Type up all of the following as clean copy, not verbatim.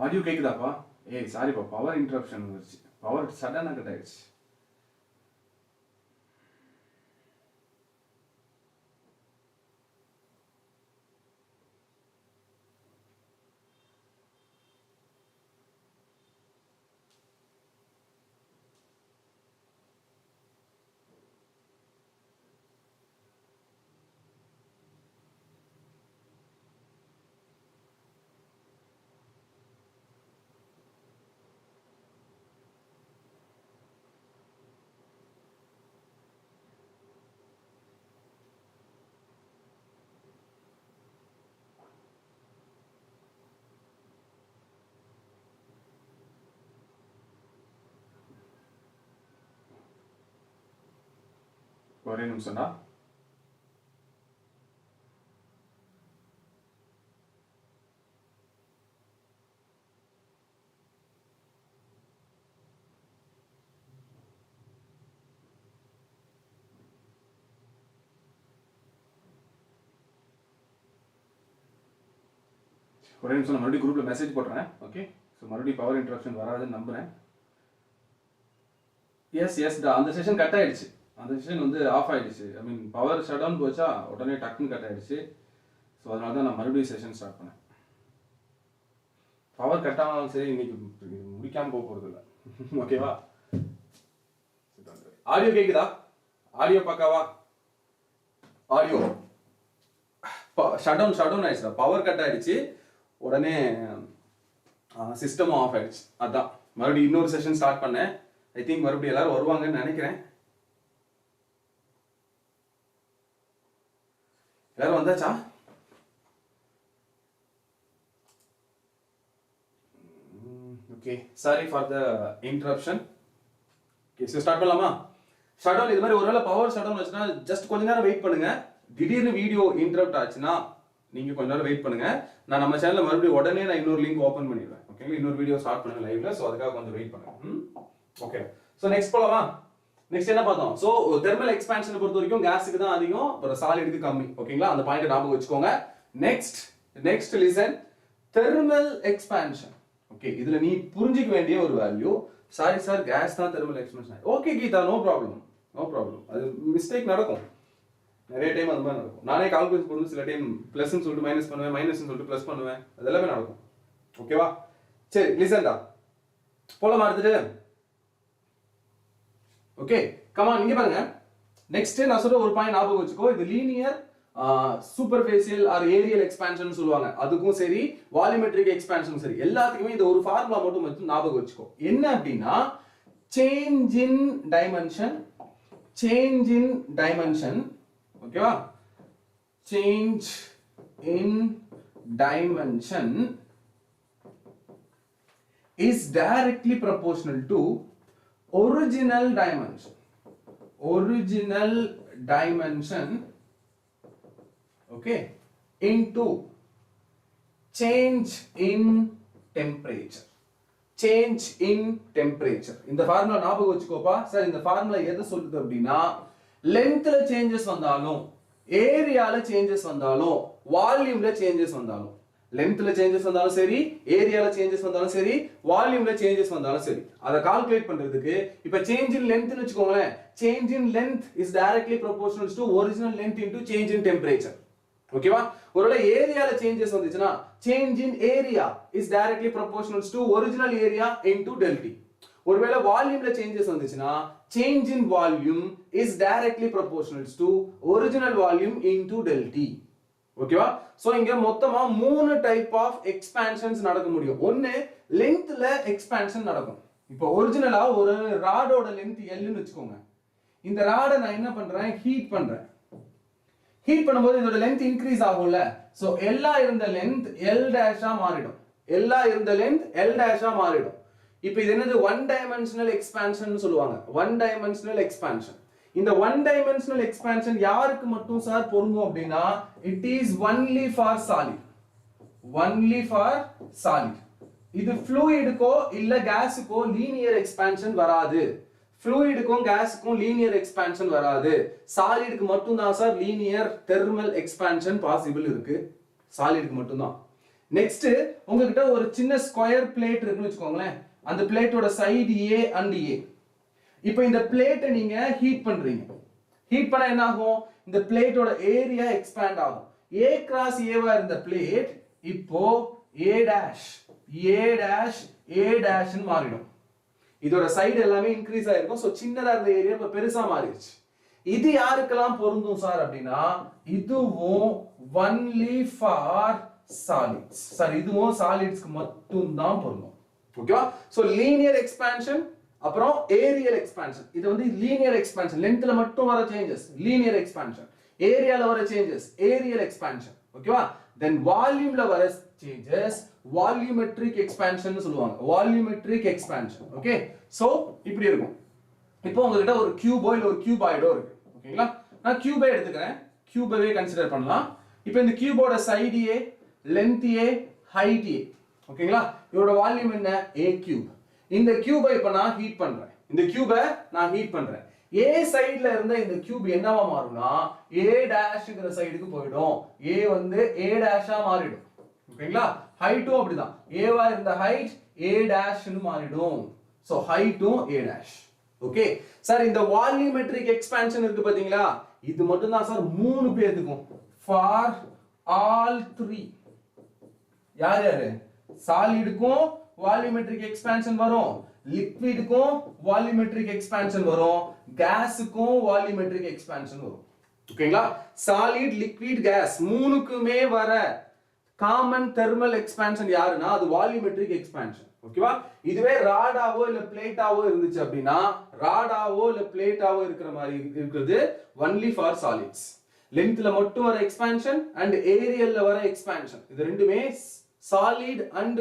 Audio கேக்குதாப்பா? ஏய் சாரிப்பா, பவர் இன்டரப்ஷன் வந்துருச்சு. பவர் சடனா கட் ஆயிடுச்சு. ஒரே நிமிஷம்டா. ஒரே நிமிஷம், நான் மறுபடியும் குரூப்ல மெசேஜ் போடுறேன். ஓகே, ஸோ மறுபடியும் பவர் இன்டரப்ஷன் வராதுன்னு நம்புறேன். எஸ்டா, அந்த செஷன் கட் ஆயிடுச்சு. அந்த செஷன் வந்து ஆஃப் ஆயிடுச்சு. ஐ மீன் பவர் ஷட் டவுன் போச்சா, உடனே டக்குன்னு கட் ஆயிடுச்சு. ஸோ அதனால தான் நான் மறுபடியும் செஷன் ஸ்டார்ட் பண்ணேன். பவர் கட் ஆனாலும் சரி, இன்னைக்கு முடிக்காம போக போறது இல்லை. ஓகேவா? ஆடியோ கேக்குதா? ஆடியோ பக்காவா? ஆடியோ ஷட் டவுன் ஆயிடுச்சு. பவர் கட் ஆயிடுச்சு, உடனே சிஸ்டமும் ஆஃப் ஆயிடுச்சு. அதான் மறுபடியும் இன்னொரு செஷன் ஸ்டார்ட் பண்ணேன். ஐ திங்க் மறுபடியும் எல்லாரும் வருவாங்கன்னு நினைக்கிறேன். எல்லாரும் வந்தாச்சா? Okay, sorry for the interruption. Okay, so start பண்ணலாமா? ஷட் டவுன் இது மாதிரி ஒருவேளை பவர் ஷட் டவுன் ஆச்சுன்னா ஜஸ்ட் கொஞ்ச நேரம் வெயிட் பண்ணுங்க. திடீர்னு வீடியோ இன்டரப்ட் ஆச்சுன்னா நீங்க கொஞ்ச நேரம் வெயிட் பண்ணுங்க. நான் நம்ம சேனல்ல மறுபடியும் உடனே நான் இன்னொரு லிங்க் ஓபன் பண்ணிடுவேன். ஓகேங்களா? இன்னொரு வீடியோ ஸ்டார்ட் பண்ணுங்க லைவ்ல. ஸோ அதுக்காக கொஞ்சம் வெயிட் பண்ணுங்க. ஓகே, ஸோ நெக்ஸ்ட் போலாமா? நெக்ஸ்ட் என்ன பார்த்தோம்? ஸோ தெர்மல் எக்ஸ்பான்ஷனை பொறுத்த வரைக்கும் கேஸுக்கு தான் அதிகம், அப்புறம் சாலிடுக்கு கம்மி. ஓகேங்களா? அந்த பாயிண்ட் ஞாபகம் வச்சுக்கோங்க. Next listen, thermal expansion. Okay, இதுல நீ புரிஞ்சிக்க வேண்டிய ஒரு வேல்யூ. சாரி சார், கேஸ் தான் thermal expansion. Okay Geetha, no problem. அது மிஸ்டேக் நடக்கும், நிறைய டைம் அது மாதிரி நடக்கும். நானே கால்குலேஷன் போடும்போது சில டைம் பிளஸ்ன்னு சொல்லிட்டு மைனஸ் பண்ணுவேன், மைனஸ்ன்னு சொல்லிட்டு பிளஸ் பண்ணுவேன். அது எல்லாமே நடக்கும். ஓகேவா? சரி, லிசன்டா, போலாமா அடுத்துட்டு? ஓகே, கமான், இங்க பாருங்க. நெக்ஸ்ட் நான் சொல்ற ஒரு பாயிண்ட் ஞாபகம் வச்சுக்கோ. இது லீனியர் சூப்பர்ஃபேசியல் ஆர் ஏரியல் எக்ஸ்பான்ஷன் சொல்லுவாங்க. அதுக்கும் சரி, வால்யூமெட்ரிக் எக்ஸ்பான்ஷனும் சரி, எல்லாத்துக்குமே இந்த ஒரு ஃபார்முலா மட்டும் ஞாபகம் வச்சுக்கோ. என்ன அப்படின்னா, சேஞ்ச் இன் டைமென்ஷன். ஓகேவா? Change in dimension is directly proportional to original dimension, okay, into change in temperature. இந்த ஃபார்முலா ஞாபகம் வச்சுக்கோப்பா. சார், இந்த ஃபார்முலா எதை சொல்லுது அப்படின்னா, லென்த்ல சேஞ்சஸ் வந்தாலும், ஏரியால சேஞ்சஸ் வந்தாலும், வால்யூம்ல சேஞ்சஸ் வந்தாலும், லென்த்ல சேஞ்சஸ் வந்தாலும் சரி, ஏரியால சேஞ்சஸ் வந்தாலும் சரி, வால்யூம்ல சேஞ்சஸ் வந்தாலும் சரி, அதை கால்குலேட் பண்றதுக்கு இப்ப சேஞ்ச் இன் லென்த்னு வெச்சுக்கோங்களேன். Change in length is directly proportional to original length into change in temperature. ஓகேவா? ஒருவேளை ஏரியால சேஞ்சஸ் வந்துச்சுன்னா change in area is directly proportional to original area into டெல்டி. ஒருவேளை வால்யூம்ல சேஞ்சஸ் வந்துச்சுன்னா change in volume is directly proportional to original volume into டெல்டி. ஓகேவா? So இங்க மொத்தமா 3 type of expansions நடக்க முடியும். ஒன்னு லென்த்ல எக்ஸ்பான்ஷன் நடக்கும். இப்போ ஒரிஜினலா ஒரு ராடோட லென்த் L ன்னு வெச்சுக்கோங்க. இந்த ராடை நான் என்ன பண்றேன், ஹீட் பண்றேன். ஹீட் பண்ணும்போது இதோட லென்த் இன்க்ரீஸ் ஆகும்ல. சோ L இருந்த லென்த் L டேஷா மாறிடும். இப்போ இது என்னது, ஒன் டைமென்ஷனல் எக்ஸ்பான்ஷன் சொல்லுவாங்க. One dimensional expansion. இந்த ஒன் டைமென்ஷனல் எக்ஸ்பான்ஷன் யாருக்கு மட்டும் சார் பொருந்தும் அப்படின்னா, it is only for solid. இது ஃப்ளூயிடுக்கோ இல்ல கேஸுக்கோ லீனியர் எக்ஸ்பான்ஷன் வராது. ஃப்ளூயிடுக்கும் கேஸுக்கும் லீனியர் எக்ஸ்பான்ஷன் வராது. சாலிடுக்கு மட்டும் தான் sir linear thermal expansion possible இருக்கு. சாலிடுக்கு மட்டும் தான். நெக்ஸ்ட் உங்ககிட்ட ஒரு சின்ன ஸ்கொயர் பிளேட் இருக்குன்னு வச்சுக்கோங்களேன். அந்த பிளேட்டோட சைடு A அண்ட் A. இப்போ இந்த பிளேட்டை நீங்க ஹீட் பண்றீங்க. ஹீட் பண்ணா என்ன ஆகும்? இந்த பிளேட்டோட ஏரியா எக்ஸ்பேண்ட் ஆகும். A கிராஸ் A வா இருந்த பிளேட் இப்போ A டேஷ் ன்னு மாறிடும். இதோட சைடு எல்லாமே இன்க்ரீஸ் ஆயிருக்கும். சோ சின்னதா இருந்த ஏரியா இப்ப பெருசா மாறிடுச்சு. இது யாருக்கெல்லாம் பொருந்தும் சார் அப்படின்னா இதுவும் ஒன்லி ஃபார் சாலிட்ஸ். சார் இதுவும் சாலிட்ஸ்க்கு மட்டும் தான் பொருந்தும். ஓகேவா? சோ லீனியர் எக்ஸ்பான்ஷன் அப்புறம் ஏரியல் எக்ஸ்பான்ஷன். இது வந்து லீனியர் எக்ஸ்பான்ஷன், லென்த்ல மட்டும் வர சேஞ்சஸ் லீனியர் எக்ஸ்பான்ஷன், ஏரியால வர சேஞ்சஸ் ஏரியல் எக்ஸ்பான்ஷன். ஓகேவா? தென் வால்யூம்ல வர சேஞ்சஸ் வால்யூமெட்ரிக் எக்ஸ்பான்ஷன் சொல்லுவாங்க. Volumetric expansion. ஓகே? சோ இப்படி இருக்கும். இப்போ உங்ககிட்ட ஒரு கியூபோ இல்ல ஒரு கியூபாய்டோ இருக்கு. ஓகேங்களா? நான் கியூபை எடுத்துக்கிறேன். கியூபவே கன்சிடர் பண்ணலாம். இப்போ இந்த கியூபோட side A, length A, height A. ஓகேங்களா? இதோட வால்யூம் என்ன? A cube. இந்த கியூபை இப்ப நான் ஹீட் பண்றேன். இந்த கியூபை நான் ஹீட் பண்றேன். A சைடுல இருந்த இந்த கியூப் என்னவா மாறும்னா A டேஷ்ங்கிற சைடுக்கு போய்டும். A வந்து A டேஷா மாறிடும். ஓகேங்களா? ஹைட்டும் அப்படிதான். A வா இருந்த ஹைட் A டேஷ்னு மாறிடும். சோ ஹைட்டும் A டேஷ். ஓகே சார், இந்த வால்யூமெட்ரிக் எக்ஸ்பான்ஷன் இருக்கு பாத்தீங்களா? இது மட்டும் தான் சார் மூணு பேத்துக்கும். For all 3. யார் யாரு? சாலிடுக்கும் வால்யூமெட்ரிக் எக்ஸ்பான்ஷன் வரும், லிக்விடுக்கும் வால்யூமெட்ரிக் எக்ஸ்பான்ஷன் வரும், கேஸுக்கும் வால்யூமெட்ரிக் எக்ஸ்பான்ஷன் வரும். ஓகேங்களா? சாலிட், லிக்விட், கேஸ் மூணுக்குமே வர காமன் தெர்மல் எக்ஸ்பான்ஷன் யாருன்னா அது வால்யூமெட்ரிக் எக்ஸ்பான்ஷன். ஓகேவா? இதுவே ராடாவோ இல்ல பிளேட்டாவோ இருந்துச்சு அப்படின்னா ராடாவோ இல்ல பிளேட்டாவோ இருக்கிற மாதிரி இருக்குது ஒன்லி ஃபார் சாலிட்ஸ். லென்த்ல மட்டும் வர எக்ஸ்பான்ஷன் அண்ட் ஏரியல்ல வர எக்ஸ்பான்ஷன். இது ரெண்டுமே சாலிட் அண்ட்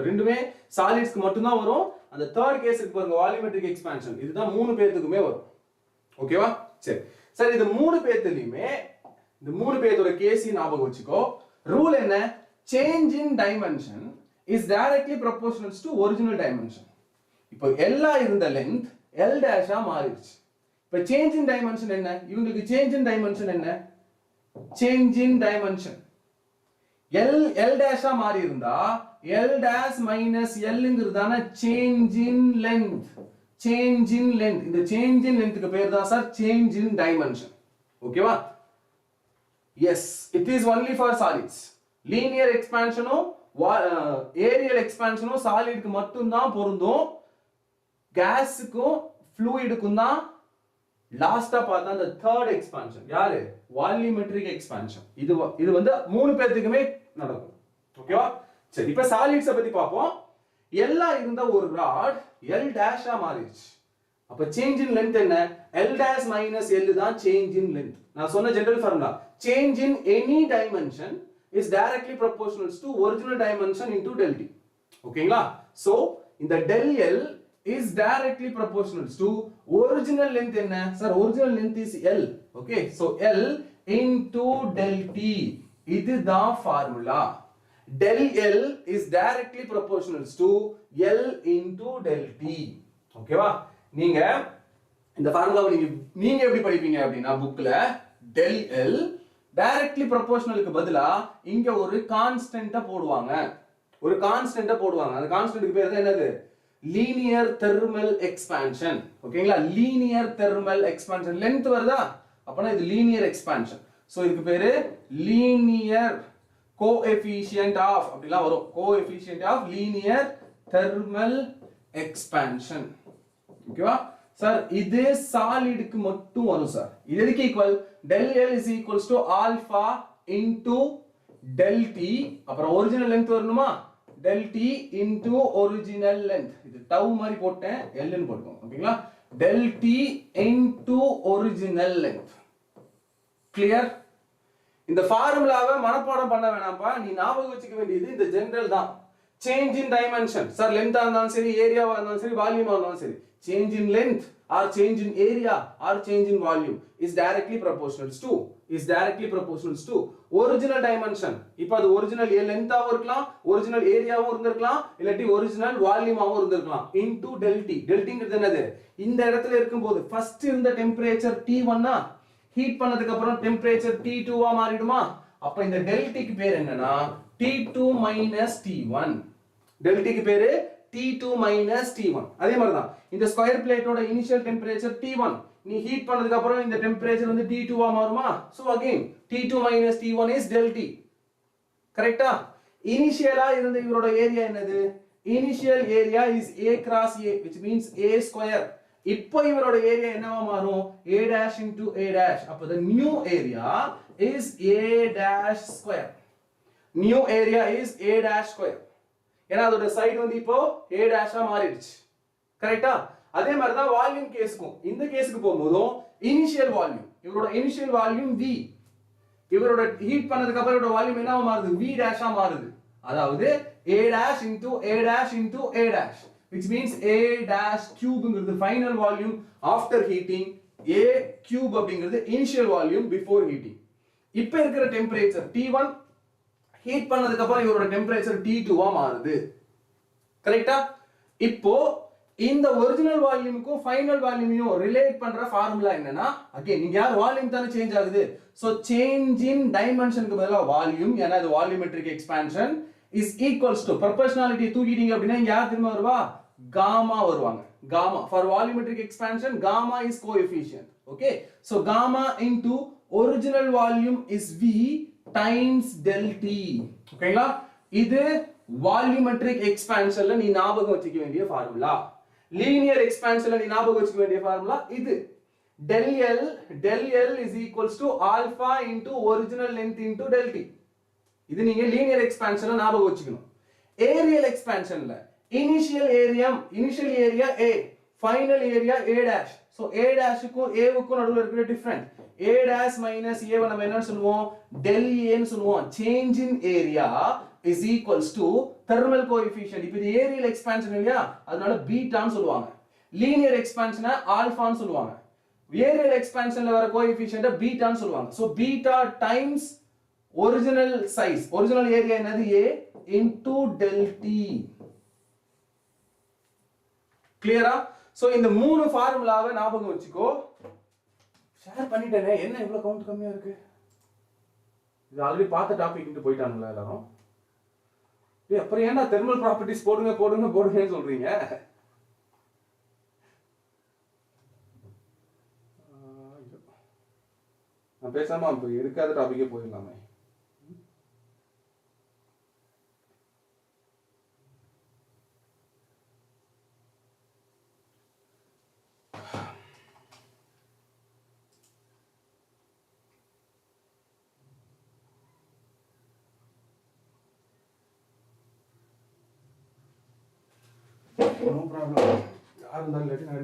ரெண்டுமே சாலிட்ஸ்க்கு மட்டும் தான் வரும். அந்த தேர்ட் கேஸ்க்கு பாருங்க வால்யூமெட்ரிக் எக்ஸ்பான்ஷன். இதுதான் மூணு பேத்துக்குமே வரும். ஓகேவா? சரி சார், இது மூணு பேத்துலயுமே இந்த மூணு பேத்தோட கேஸ் ஞாபகம் வச்சுக்கோ. ரூல் என்ன? Change in dimension is directly proportional to original dimension. இப்போ L இருந்த length L dash மாறிடுச்சு. இப்போ change in dimension என்ன? இவங்களுக்கு change in dimension என்ன? change in dimension L dash மாறி இருந்தா L dash minus L ங்கிறதான change in length. change in length. இந்த change in length க்கு பேர் தான் சார் change in dimension. ஓகேவா? yes, it is only for solids. linear expansion areal எக்ஸ்பான்ஷனும் சாலிட்க்கு மட்டும் தான் பொருந்தும். கேஸுக்கும் ஃப்ளூயிடுக்கும் தான் லாஸ்டா பார்த்தா அந்த தேர்ட் எக்ஸ்பான்ஷன். யாரு? Volumetric expansion. இது வந்து மூணு பேத்துக்குமே நடக்கும். ஓகேவா? சரி, இப்ப சாலிட்ஸ் பத்தி பார்ப்போம். எல்லா இருந்த ஒரு ராட் L டேஷா மாறிடுச்சு. அப்ப சேஞ்ச் இன் லென்த் என்ன? L dash minus L தான் சேஞ்ச் இன் லென்த். நான் சொன்ன general formula. Change in any dimension is directly proportional to original dimension into del T. ஓகேங்களா? so இந்த del L is directly proportional to original length என்ன? sir original length is L. okay, so L into del T. இதுதான் formula. del L is directly proportional to L into del T. ஓகேவா? நீங்க இந்த ஃபார்முலாவை நீங்க எப்படி படிப்பீங்க அப்படின்னா புக்ல del L டைரக்ட்லி ப்ரொபோர்ஷனலுக்கு பதிலா இங்க ஒரு கான்ஸ்டன்ட்ட போடுவாங்க. ஒரு கான்ஸ்டன்ட்ட போடுவாங்க. அந்த கான்ஸ்டன்ட்க்கு பேர் தான் என்னது? Linear thermal expansion. ஓகேங்களா? Linear thermal expansion. லென்த் வருதா? அப்பனா இது லீனியர் எக்ஸ்பான்ஷன். சோ இதுக்கு பேரு லீனியர் கோஎஃபிஷியன்ட் ஆஃப் அப்படிலாம் வரும். Coefficient of linear thermal expansion. ஓகேவா? சார் இது சாலிடுக்கு மட்டும் வரும் சார். இது எதுக்கு equal? del L is equals to alpha into del T. அப்புறம் ஒரிஜினல் லென்த் வரணுமா? del T into original length. இது tau மாதிரி போட்டேன், L ன்னு போட்டுக்கோங்க. ஓகேங்களா? del T into original length. Clear? இந்த ஃபார்முலாவை மனப்பாடம் பண்ண வேணாம்ப்பா. நீ ஞாபகம் வச்சுக்க வேண்டியது இந்த ஜெனரல் தான். Change in dimension. சார் லென்த்தா இருந்தாலும் சரி, ஏரியாவா இருந்தாலும் சரி, வால்யூமா இருந்தாலும் சரி, change in length or change in area or change in volume is directly proportional to original dimension. இப்போ அது ஒரிஜினல் லென்த்தாவும் இருக்கலாம், ஒரிஜினல் ஏரியாவும் இருந்திருக்கலாம், இல்லாட்டி ஒரிஜினல் வால்யூமாவும் இருந்திருக்கலாம். into del T. del T ங்கிறது என்னது? இந்த இடத்துல இருக்கும்போது ஃபர்ஸ்ட் இருந்த டெம்பரேச்சர் T1 ஹீட் பண்ணதுக்கு அப்புறம் டெம்பரேச்சர் T2 மாறிடுமா? அப்ப இந்த del T க்கு பேர் என்னன்னா T2 minus T1 del T க்கு பேரு T2 minus T1 அதே மாதிரி தான் இந்த ஸ்கொயர் பிளேட்டோட இனிஷியல் டெம்பரேச்சர் T1 நீ ஹீட் பண்ணதுக்கு அப்புறம் இந்த டெம்பரேச்சர் வந்து T2 ஆ மாறுமா so again T2 minus T1 is del T கரெக்ட்டா இனிஷியலா இருந்த இவரோட ஏரியா என்னது initial area is A cross A which means A square இப்போ இவரோட ஏரியா என்னவா மாறும் A dash into A dash அப்ப the new area is A dash square new area is A dash square ஏனா அதோட சைடு வந்து இப்போ A dash ஆ மாறிடுச்சு கரெக்ட்டா அதே மாதிரி தான் வால்யூம் கேஸ்க்கும் இந்த கேஸ்க்கு போயும்போது இனிஷியல் வால்யூம் இவரோட இனிஷியல் வால்யூம் V இவரோட ஹீட் பண்ணதுக்கு அப்புறம் இவரோட வால்யூம் என்னவா மாறுது V dash ஆ மாறுது அதாவது A dash into A dash into A dash which means A dash cube ங்கிறது final volume after heating A cube அப்படிங்கிறது initial volume before heating இப்போ இருக்கிற டெம்பரேச்சர் T1 ஹீட் பண்ணதுக்கு அப்புறம் இவரோட டெம்பரேச்சர் T2 ஆ மாறுது கரெக்ட்டா இப்போ இந்த ஒரிஜினல் வால்யூமுக்கும் ஃபைனல் வால்யூமையும் ரிலேட் பண்ற ஃபார்முலா என்னன்னா அகைன் நீங்க யார் வால்யூம் தான சேஞ்ச் ஆகுது சோ சேஞ்ச் இன் டைமென்ஷனுக்கு பதிலா வால்யூம் ஏனா இது volumetric expansion is equals to proportionality தூக்கிட்டீங்க அப்படினா இங்க யார் திரும்ப வருவா gamma வருவாங்க gamma for volumetric expansion gamma is coefficient okay so gamma into original volume is V times del T ஓகேங்களா இது volumetric expansionல நீ ஞாபகம் வச்சுக்க வேண்டிய ஃபார்முலா linear expansionல நீ ஞாபகம் வச்சுக்க வேண்டிய ஃபார்முலா இது del L is equals to alpha into original length into del T இது நீங்க linear expansionல ஞாபகம் வச்சுக்கணும் aerial expansionல initial area A final area A dash so A dash க்கும் A க்கும் நடுவுல இருக்கிற difference A dash minus A வை நம்ம என்ன சொல்லுவோம் del A ன்னு சொல்லுவோம் change in area is equals to thermal coefficient இப்போ இது aerial expansion இல்லையா அதனால பீட்டா ன்னு சொல்லுவாங்க linear expansion ஆல்பா ன்னு சொல்லுவாங்க aerial expansionல வர coefficient பீட்டா ன்னு சொல்லுவாங்க so beta times original size original area என்னது A into del T clear ah so இந்த மூணு ஃபார்முலாவை ஞாபகம் வச்சுக்கோ ஷேர் பண்ணிட்டேனே என்ன இவ்வளவு கவுண்ட் கம்மியா இருக்கு இது ஆல்ரெடி பார்த்த டாபிக் இங்க போய்ட்டானுங்களா எல்லாரும் டேய் அப்புறம் ஏன்டா தெர்மல் ப்ராப்பர்ட்டீஸ் போடுங்கன்னு சொல்றீங்க நான் பேசாம இப்போ எடுக்காத டாபிக்கே போயிடலாமே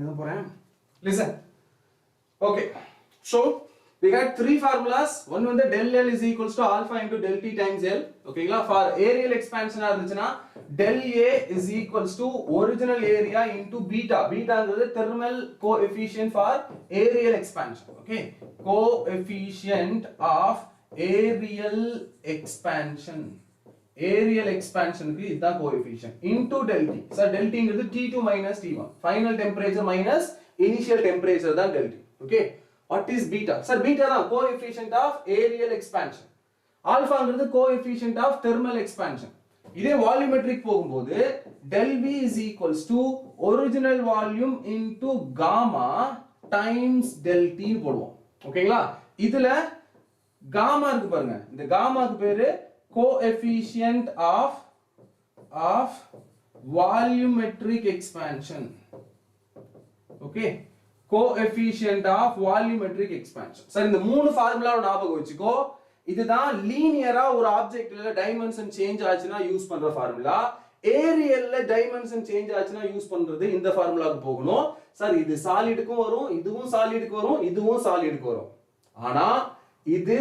No problem. Listen. Okay. So we had three formulas. One the del L is equals to alpha into del T times L. Okay, for aerial expansion del A is equals to original area into beta. Beta is the thermal coefficient for aerial expansion. Okay, coefficient of aerial expansion. Aerial expansion க்கு இதுதான் coefficient into del T. So del T ங்கிறது T2 minus T1. Final temperature minus initial temperature தான் del T. Okay. What is beta? Sir beta தான் coefficient of aerial expansion. Alpha ங்கிறது coefficient of thermal expansion. இதே volumetric போகும்போது del V is equals to original volume into gamma times del T ன்னு போடுவோம். ஓகேங்களா? இதுல gamma இருக்கு பாருங்க. இந்த gammaக்கு பேரு coefficient of volumetric expansion okay coefficient of volumetric expansion sir இந்த மூணு ஃபார்முலாவை ஞாபகம் வச்சுக்கோ இதுதான் லீனியரா ஒரு ஆப்ஜெக்ட்ல டைமென்ஷன் சேஞ்ச் ஆச்சுனா யூஸ் பண்ற ஃபார்முலா ஏரியல்ல டைமென்ஷன் சேஞ்ச் ஆச்சுனா யூஸ் பண்றது இந்த ஃபார்முலாக்கு போகணும் சார் இது சாலிடுக்கும் வரும் இதுவும் சாலிடுக்கு வரும் இதுவும் சாலிடுக்கு வரும் ஆனா இது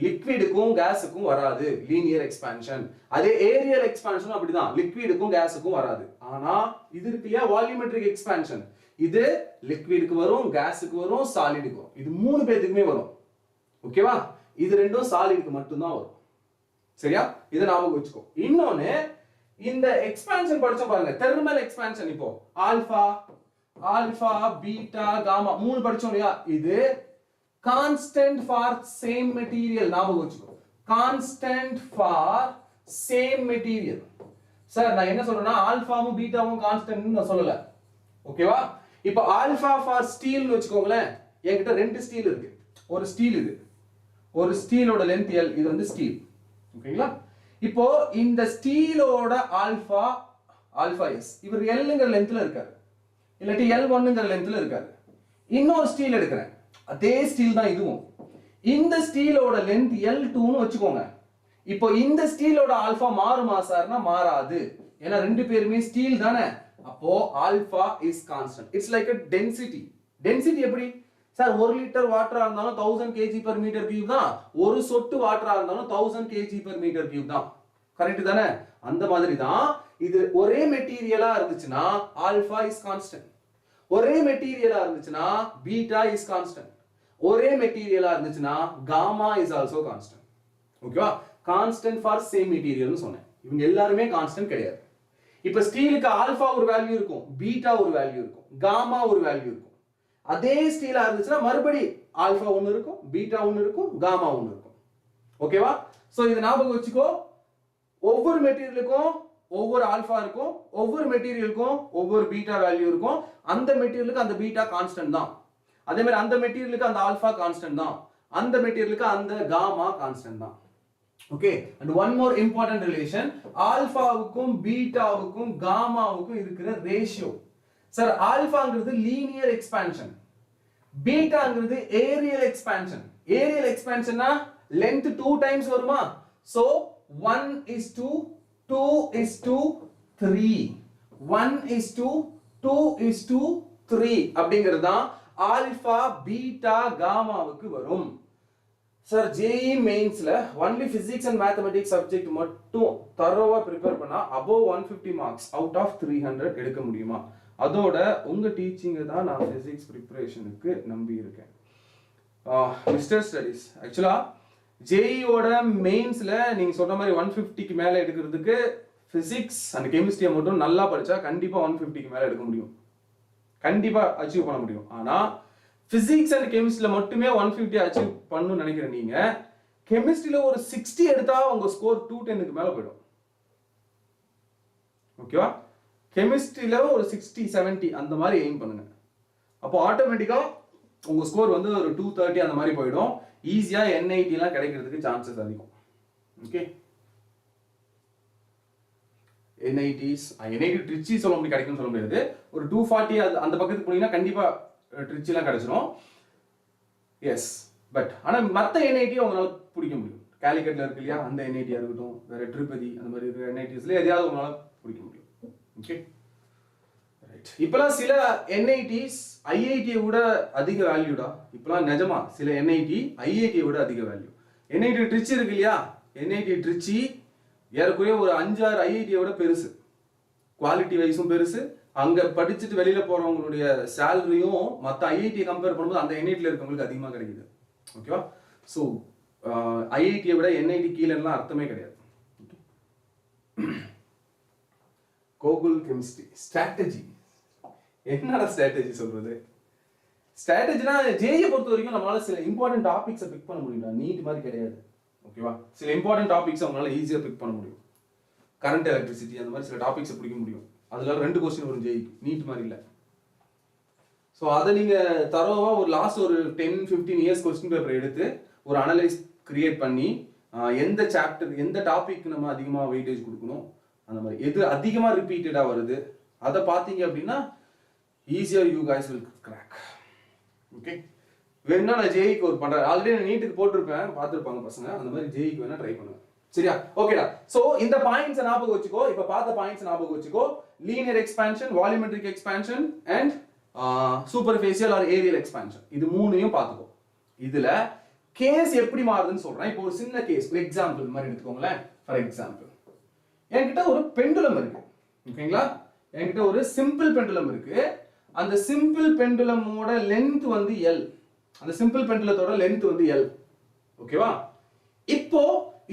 லிக்விடுக்கும் கேஸுக்கும் வராது லீனியர் எக்ஸ்பான்ஷன் அதே ஏரியல் எக்ஸ்பான்ஷன் அப்படிதான் லிக்விடுக்கும் கேஸுக்கும் வராது ஆனா இது இருக்குல்லையா வால்யூமெட்ரிக் எக்ஸ்பான்ஷன் இது லிக்விடுக்கு வரும் கேஸுக்கு வரும் சாலிடுக்கு வரும் இது மூணு பேத்துக்குமே வரும் ஓகேவா இது ரெண்டும் சாலிடுக்கு மட்டும் தான் வரும் சரியா இத ஞாபகம் வச்சுக்கோ இன்னொன்னு இந்த எக்ஸ்பான்ஷன் படிச்சோம் பாருங்க தெர்மல் எக்ஸ்பான்ஷன் இப்போ ஆல்பா பீட்டா காமா மூணு படிச்சோம் இல்லையா இது constant for same material ஞாபகம் வச்சுக்கோ constant for same material. Sir நான் என்ன சொல்றேன்னா ஆல்பாவும் பீட்டாவும் கான்ஸ்டன்ட்னு நான் சொல்லல. ஓகேவா? இப்போ ஆல்பா ஃபார் ஸ்டீல்னு வெச்சுக்கோங்களேன். என்கிட்ட ரெண்டு ஸ்டீல் இருக்கு. ஒரு ஸ்டீல் இது. ஒரு ஸ்டீலோட லெந்த் L, இது வந்து ஸ்டீல். ஓகேங்களா? இப்போ இந்த ஸ்டீலோட ஆல்பா S. இவர் Lங்கற லெந்த்ல இருக்காரு. இல்லாட்டி L1ங்கற லெந்த்ல இருக்காரு. இன்னொரு ஸ்டீல் எடுக்கிறேன். அதே ஸ்டீல் தான் இதுவும். இந்த ஸ்டீலோட லெந்த் L2னு வெச்சுக்கோங்க. இப்போ இந்த ஸ்டீலோட ஆல்பா மாறுமா சார்னா மாறாது. ஏன்னா ரெண்டு பேருமே ஸ்டீல் தானே. அப்போ alpha is constant. It's like a density. Density எப்படி சார்? 1 லிட்டர் வாட்டரா இருந்தாலும் 1000 kg/m³ தான். ஒரு சொட்டு வாட்டரா இருந்தாலும் 1000 kg/m³ தான். கரெக்ட் தானே? அந்த மாதிரி தான் இது ஒரே மெட்டீரியலா இருந்துச்சுன்னா ஆல்பா இஸ் கான்ஸ்டன்ட். ஒரே மெட்டீரியலா இருந்துச்சுன்னா பீட்டா இஸ் கான்ஸ்டன்ட். ஒரே மெட்டீரியலா இருந்துச்சுன்னா காமா இஸ் ஆல்சோ கான்ஸ்டன்ட். ஓகேவா? கான்ஸ்டன்ட் ஃபார் சேம் மெட்டீரியல்னு சொன்னேன். இவங்க எல்லாருமே கான்ஸ்டன்ட் கிடையாது. இப்ப ஸ்டீலுக்கு ஆல்பா ஒரு வேல்யூ இருக்கும், பீட்டா ஒரு வேல்யூ இருக்கும், காமா ஒரு வேல்யூ இருக்கும். அதே ஸ்டீலா இருந்துச்சுன்னா மறுபடி ஆல்பா ஒன்னு இருக்கும், பீட்டா ஒன்னு இருக்கும், காமா ஒன்னு இருக்கும். ஓகேவா? சோ இது ஞாபகம் வச்சுக்கோ. ஒவ்வொரு மெட்டீரியலுக்கும் ஒவ்வொரு ஆல்பா இருக்கும், ஒவ்வொரு மெட்டீரியலுக்கும் ஒவ்வொரு பீட்டா வேல்யூ இருக்கும். அந்த மெட்டீரியலுக்கு அந்த பீட்டா கான்ஸ்டன்ட் தான். அதே மாதிரி அந்த மெட்டீரியலுக்கு அந்த ஆல்பா கான்ஸ்டன்ட் தான். அந்த மெட்டீரியலுக்கு அந்த காமா கான்ஸ்டன்ட் தான். Okay, and one more important relation, ஆல்பாவுக்கும் பீட்டாவுக்கும் காமாவுக்கும் இருக்கிற ரேஷியோ. சார் ஆல்பாங்கிறது லீனியர் எக்ஸ்பான்ஷன், பீட்டாங்கிறது ஏரியல் எக்ஸ்பான்ஷன். ஏரியல் எக்ஸ்பான்ஷன்னா லெந்த் 2 டைம்ஸ் வருமா? சோ 1:2:3 1:2:3 அப்படிங்கிறது தான் ஆல்பா பீட்டா காமாவுக்கு வரும். சார் JEE மெயின்ஸ்ல only physics and mathematics subject மட்டும் தரோவா ப்ரிப்பேர் பண்ணா above 150 மார்க்ஸ் அவுட் ஆஃப் 300 எடுக்க முடியுமா? அதோட உங்க டீச்சிங்கை தான் நான் பிசிக்ஸ் ப்ரிப்பரேஷனுக்கு நம்பி இருக்கேன். மிஸ்டர் ஸ்டடீஸ் ஆக்சுவலா JEE-ஓட மெயின்ஸ்ல நீங்க சொல்ற மாதிரி 150க்கு மேல எடுக்கிறதுக்கு பிசிக்ஸ் அண்ட் கெமிஸ்ட்ரியை மட்டும் நல்லா படிச்சா கண்டிப்பா 150க்கு மேல எடுக்க முடியும், கண்டிப்பா அச்சீவ் பண்ண முடியும். ஆனா பிசிக்ஸ் அண்ட் கெமிஸ்ட்ரியில மட்டுமே 150 அச்சீவ் பண்ணணும்னு நினைக்கிற நீங்க கெமிஸ்ட்ரியில ஒரு 60 எடுத்தா உங்க ஸ்கோர் 210க்கு மேல போயிடும். ஓகேவா? கெமிஸ்ட்ரியில ஒரு 60-70 அந்த மாதிரி எய்ம் பண்ணுங்க. அப்போ ஆட்டோமேட்டிக்கா உங்க ஸ்கோர் வந்து ஒரு 230 அந்த மாதிரி போயிடும். ஈஸியா NIT எல்லாம் கிடைக்கிறதுக்கு சான்சஸ் அதிகம். ஓகே, NIT ட்ரிச்சி சொல்ல முடியாது, கிடைக்கும்னு சொல்ல முடியாது. ஒரு 240 அந்த பக்கத்துக்கு போனீங்கன்னா கண்டிப்பா ட்ரிச்சிலாம் கிடைச்சிரும். எஸ், பட் ஆனா மத்த NIT உங்களால பிடிக்க முடியும். காலிக்கட்ல இருக்கு இல்லையா, அந்த NIT-ஆ இருக்கட்டும், வேற திருப்பதி அந்த மாதிரி இருக்கிற NITஸ்ல எதையாவது உங்களால பிடிக்க முடியும். Okay right. இப்பலாம் சில NITs IIT-யை விட அதிக வேல்யூடா. இப்பலாம் நிஜமா சில NIT IIT-யை விட அதிக வேல்யூ. NIT ட்ரிச்சி இருக்கு இல்லையா, NIT ட்ரிச்சி ஏறக்குறைய ஒரு 5-6 IIT-யை விட பெருசு. குவாலிட்டி வைஸும் பெருசு. அங்க படிச்சுட்டு வெளியில போறவங்களுடைய சேலரியும் மற்ற IIT கம்பேர் பண்ணும்போது அந்த NIT-ல இருக்கவங்களுக்கு அதிகமா கிடைக்குது. ஓகேவா? ஸோ IIT-யை விட NIT கீழேலாம் அர்த்தமே கிடையாது. Gokul chemistry strategy. என்னடா ஸ்ட்ராட்டஜி சொல்றது? ஸ்ட்ராட்டஜினா JEE பொறுத்த வரைக்கும் நம்மளால சில இம்பார்ட்டன்ட் டாபிக்ஸை பிக் பண்ண முடியும்டா. நீட் மாதிரி கிடையாது. ஓகேவா? சில இம்பார்ட்டன்ட் டாபிக்ஸ் அவங்களால ஈஸியா பிக் பண்ண முடியும். கரண்ட் எலக்ட்ரிசிட்டி அந்த மாதிரி சில டாபிக்ஸை பிடிக்க முடியும். அதுல 2 கொஸ்டின் வரும் JEE, நீட் மாதிரி இல்ல. சோ அத நீங்க தரோவா ஒரு லாஸ்ட் ஒரு 10-15 இயர்ஸ் கொஸ்டின் பேப்பர் எடுத்து ஒரு அனலைஸ் கிரியேட் பண்ணி எந்த சாப்டர் எந்த டாபிக் நம்ம அதிகமா வெயிட்டேஜ் கொடுக்கணும், அந்த மாதிரி எது அதிகமா ரிப்பீட்டடா வருது அதை பாத்தீங்க அப்படின்னா ஈஸியா you guys will crack. Okay, வேணா நான் JEE-க்கு ஒரு பண்றேன். ஆல்ரெடி நான் நீட்டுக்கு போட்டிருப்பேன், பார்த்துருப்பாங்க பசங்க. அந்த மாதிரி JEE-க்கு வேணா ட்ரை பண்ணுங்க. சரியா? ஓகேடா. சோ இந்த பாயிண்ட்ஸ் ஞாபகம் வச்சுக்கோ. இப்ப பார்த்த பாயிண்ட்ஸ் ஞாபகம் வச்சுக்கோ. Linear expansion, volumetric expansion and superficial or areal expansion, இது மூணையும் பார்த்துக்கோ. இதுல கேஸ் எப்படி மாறுதுன்னு சொல்றேன். இப்போ ஒரு சின்ன கேஸ், ஒரு எக்ஸாம்பிள் மாதிரி எடுத்துக்கோங்களேன். ஃபார் எக்ஸாம்பிள் என்கிட்ட ஒரு பெண்டுலம் இருக்கு. ஓகேங்களா? என்கிட்ட ஒரு சிம்பிள் பெண்டுலம் இருக்கு. அந்த சிம்பிள் பெண்டுலமோட லென்த் வந்து L. அந்த சிம்பிள் பெண்டுலத்தோட லென்த் வந்து L. ஓகேவா? இப்போ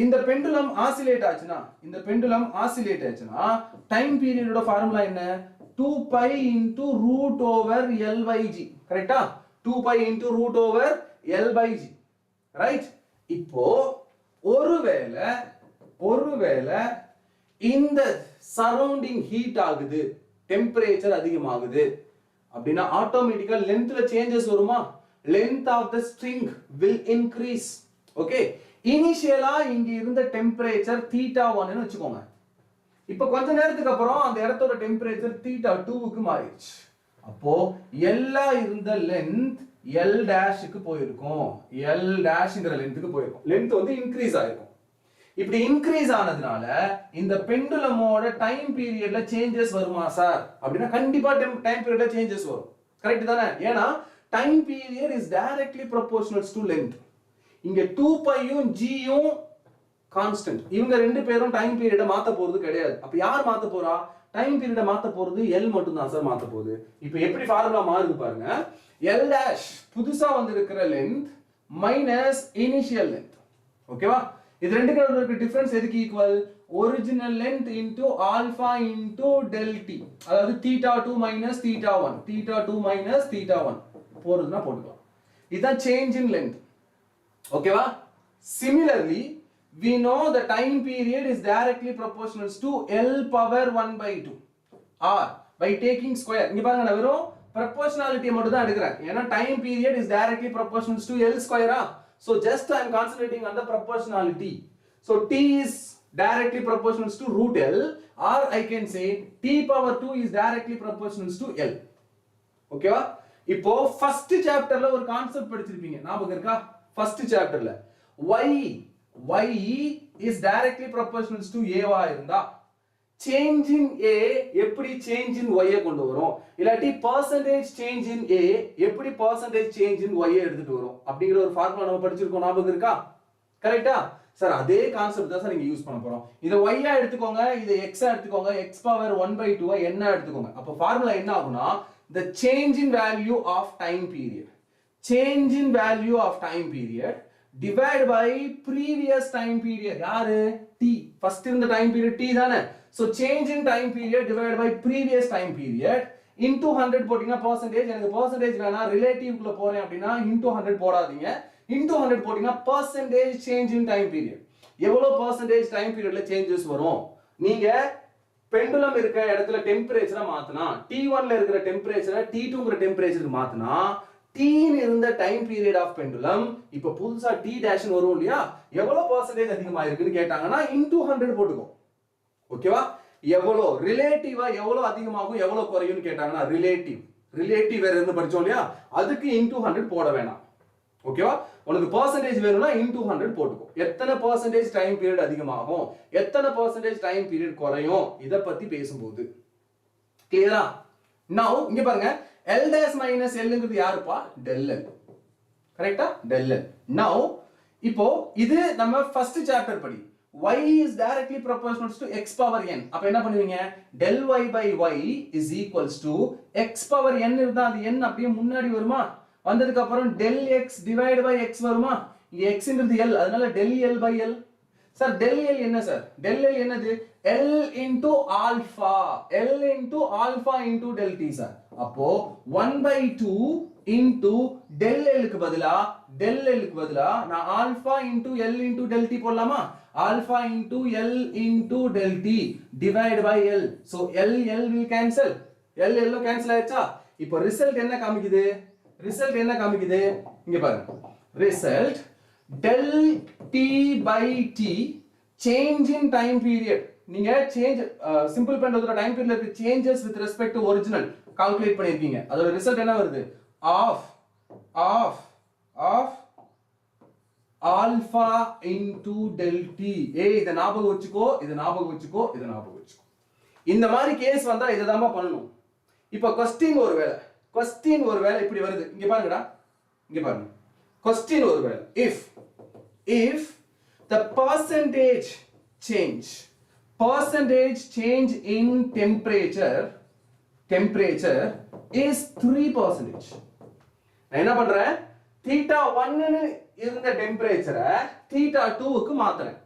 இந்த பெண்டுலம் ஆசிலேட் ஆச்சுனா, இந்த பெண்டுலம் ஆசிலேட் ஆச்சுனா டைம் பீரியடோட ஃபார்முலா என்ன? 2π into root over L/g. கரெக்ட்டா? 2π into root over L/g. Right? இப்போ ஒருவேளை ஒருவேளை இந்த சரௌண்டிங் ஹீட் ஆகுது, டெம்பரேச்சர் அதிகமாகுது அப்படின்னா ஆட்டோமேட்டிக்கா லென்த்ல சேஞ்சஸ் வருமா? length of the string will increase. okay, இனிஷியலா இங்க இருந்த டெம்பரேச்சர் θ1 ன்னு வெச்சுக்கோங்க. இப்போ கொஞ்ச நேரத்துக்கு அப்புறம் அந்த இடத்தோட டெம்பரேச்சர் θ2 க்கு மாறிடுச்சு. அப்போ எல்லா இருந்த லென்த் L க்கு போயிருக்கும். L ங்கற லென்த்துக்கு போயிருக்கும். லென்த் வந்து இன்கிரீஸ் ஆயிருக்கும். இப்படி இன்கிரீஸ் ஆனதுனால இந்த பெண்டுலமோட டைம் பீரியட்ல சேஞ்சஸ் வருமா சார் அப்படினா கண்டிப்பா டைம் பீரியட்ல சேஞ்சஸ் வரும். கரெக்ட் தானே? ஏனா time period is directly proportional to length. இங்க 2π யும் g யும் கான்ஸ்டன்ட். இவங்க ரெண்டு பேரும் டைம் பீரியட மாத்த போறது கிடையாது. அப்ப யார் மாத்த போறா? டைம் பீரியட மாத்த போறது L மட்டும் தான் சார் மாத்த போகுது. இப்போ எப்படி ஃபார்முலா மாறுது பாருங்க. L dash புதுசா வந்திருக்கிற லென்த் மைனஸ் இனிஷியல் லென்த். ஓகேவா? இது ரெண்டுக்கு நடுவுல இருக்க டிஃபரன்ஸ் எதுக்கு equal? Original length into alpha into del T. அதாவது θ2 மைனஸ் θ1. θ2 மைனஸ் θ1 போறதுனா போட்டுக்கலாம். இதுதான் சேஞ்ச் இன் லென்த். ஓகேவா? Similarly, we know the time period is directly proportional to L power 1/2 or by taking square. இங்க பாருங்க நான் வெறும் proportionality மட்டும் தான் எடுக்கிறேன். ஏன்னா time period is directly proportional to L square. So just I am concentrating on the proportionality. So T is directly proportional to root L, or I can say T power 2 is directly proportional to L. Okay வா? இப்போ first chapterல ஒரு concept படிச்சிருப்பீங்க. ஞாபகம் இருக்கா? First chapterல y is directly proportional to a வா இருந்தா change in a எப்படி change in y கொண்டு வரும்? இல்லாட்டி percentage change in a எப்படி percentage change in y எடுத்துட்டு வரும்? அப்படிங்கற ஒரு ஃபார்முலா நம்ம படிச்சிருக்கோம். ஞாபகம் இருக்கா? கரெக்ட்டா? சார் அதே கான்செப்ட் தான் சார் நீங்க யூஸ் பண்ண போறோம். இத y ஆ எடுத்துக்கோங்க, இத x ஆ எடுத்துக்கோங்க, x power 1/2 ஆ n ஆ எடுத்துக்கோங்க. அப்ப ஃபார்முலா என்ன ஆகும்னா the change in value of time period. Change in value of time period divided by previous time period. யாரு? t. First இருந்த time period t தானே? So change in time period divided by previous time period into 100 போட்டீங்கன்னா percentage. எனக்கு percentage வேணா relative குள்ள போறேன் அப்படினா into 100 போடாதீங்க. into 100 போட்டீங்கன்னா percentage change in time period. எவ்வளவு percentage time periodல changes வரும்? நீங்க பெண்டுலம் இருக்க இடத்துல டெம்பரேச்சரை மாத்துனா T1 ல இருக்கிற டெம்பரேச்சரை T2 ங்கற டெம்பரேச்சருக்கு மாத்துனா T ன்னு இருந்த டைம் பீரியட் ஆஃப் பெண்டுலம் இப்போ புதுசா T dash ன்னு வரும் இல்லையா? எவ்வளவு percentage அதிகமா இருக்குன்னு கேட்டாங்கன்னா into 100 போட்டுக்கோ. ஓகேவா? எவ்வளவு ரிலேட்டிவா எவ்வளவு அதிகமாகும் எவ்வளவு குறையும்னு கேட்டாங்கன்னா ரிலேட்டிவ் வேற இருந்து படிச்சோம் இல்லையா? அதுக்கு into 100 போட வேணாம். ஓகேவா? உனக்கு percentage வேணும்னா into 100 போட்டுக்கோ. எத்தனை percentage டைம் பீரியட் அதிகமாகும், எத்தனை percentage டைம் பீரியட் குறையும் இத பத்தி பேசும்போது கிளியரா? now இங்க பாருங்க L dash minus L ங்கிறது யாருப்பா? del L. கரெக்ட்டா? del L. now இப்போ இது நம்ம ஃபர்ஸ்ட் சாப்டர் படி y is directly proportional to x power n. அப்ப என்ன பண்ணுவீங்க? del y by y is equals to x power n இருந்தா அது n அப்படியே முன்னாடி வருமா? வந்ததுக்கு அப்புறம் del x divided by x வருமா? இங்க x ங்கிறது L, அதனால del L by L. Sir del L என்ன சார்? del L என்னது? L into alpha. L into alpha into del t sir. அப்போ 1/2 into del L க்கு பதிலா நான் alpha into L into del t போடலாமா? alpha into L into del t divided by L. So L will cancel. L cancel ஆயிடுச்சா? இப்போ result என்ன காமிக்குது? இங்க பாருங்க. Result del t by t change in time period. நீங்க change simple பண்றதோட time பீரியட்ல இருக்க changes with respect to original calculate பண்ணிருக்கீங்க. அதோட ரிசல்ட் என்ன வருது? Of alpha into del t. இத ஞாபகம் வச்சுக்கோ. இந்த மாதிரி கேஸ் வந்தா இத தான்மா பண்ணணும். இப்போ क्वेश्चन ஒருவேளை இப்படி வருது. இங்க பாருங்கடா. क्वेश्चन ஒருவேளை if the percentage change in temperature is 3%. நான் என்ன பண்றேன்? θ1 ன்னு இருந்த டெம்பரேச்சரை θ2 க்கு மாத்துறேன்.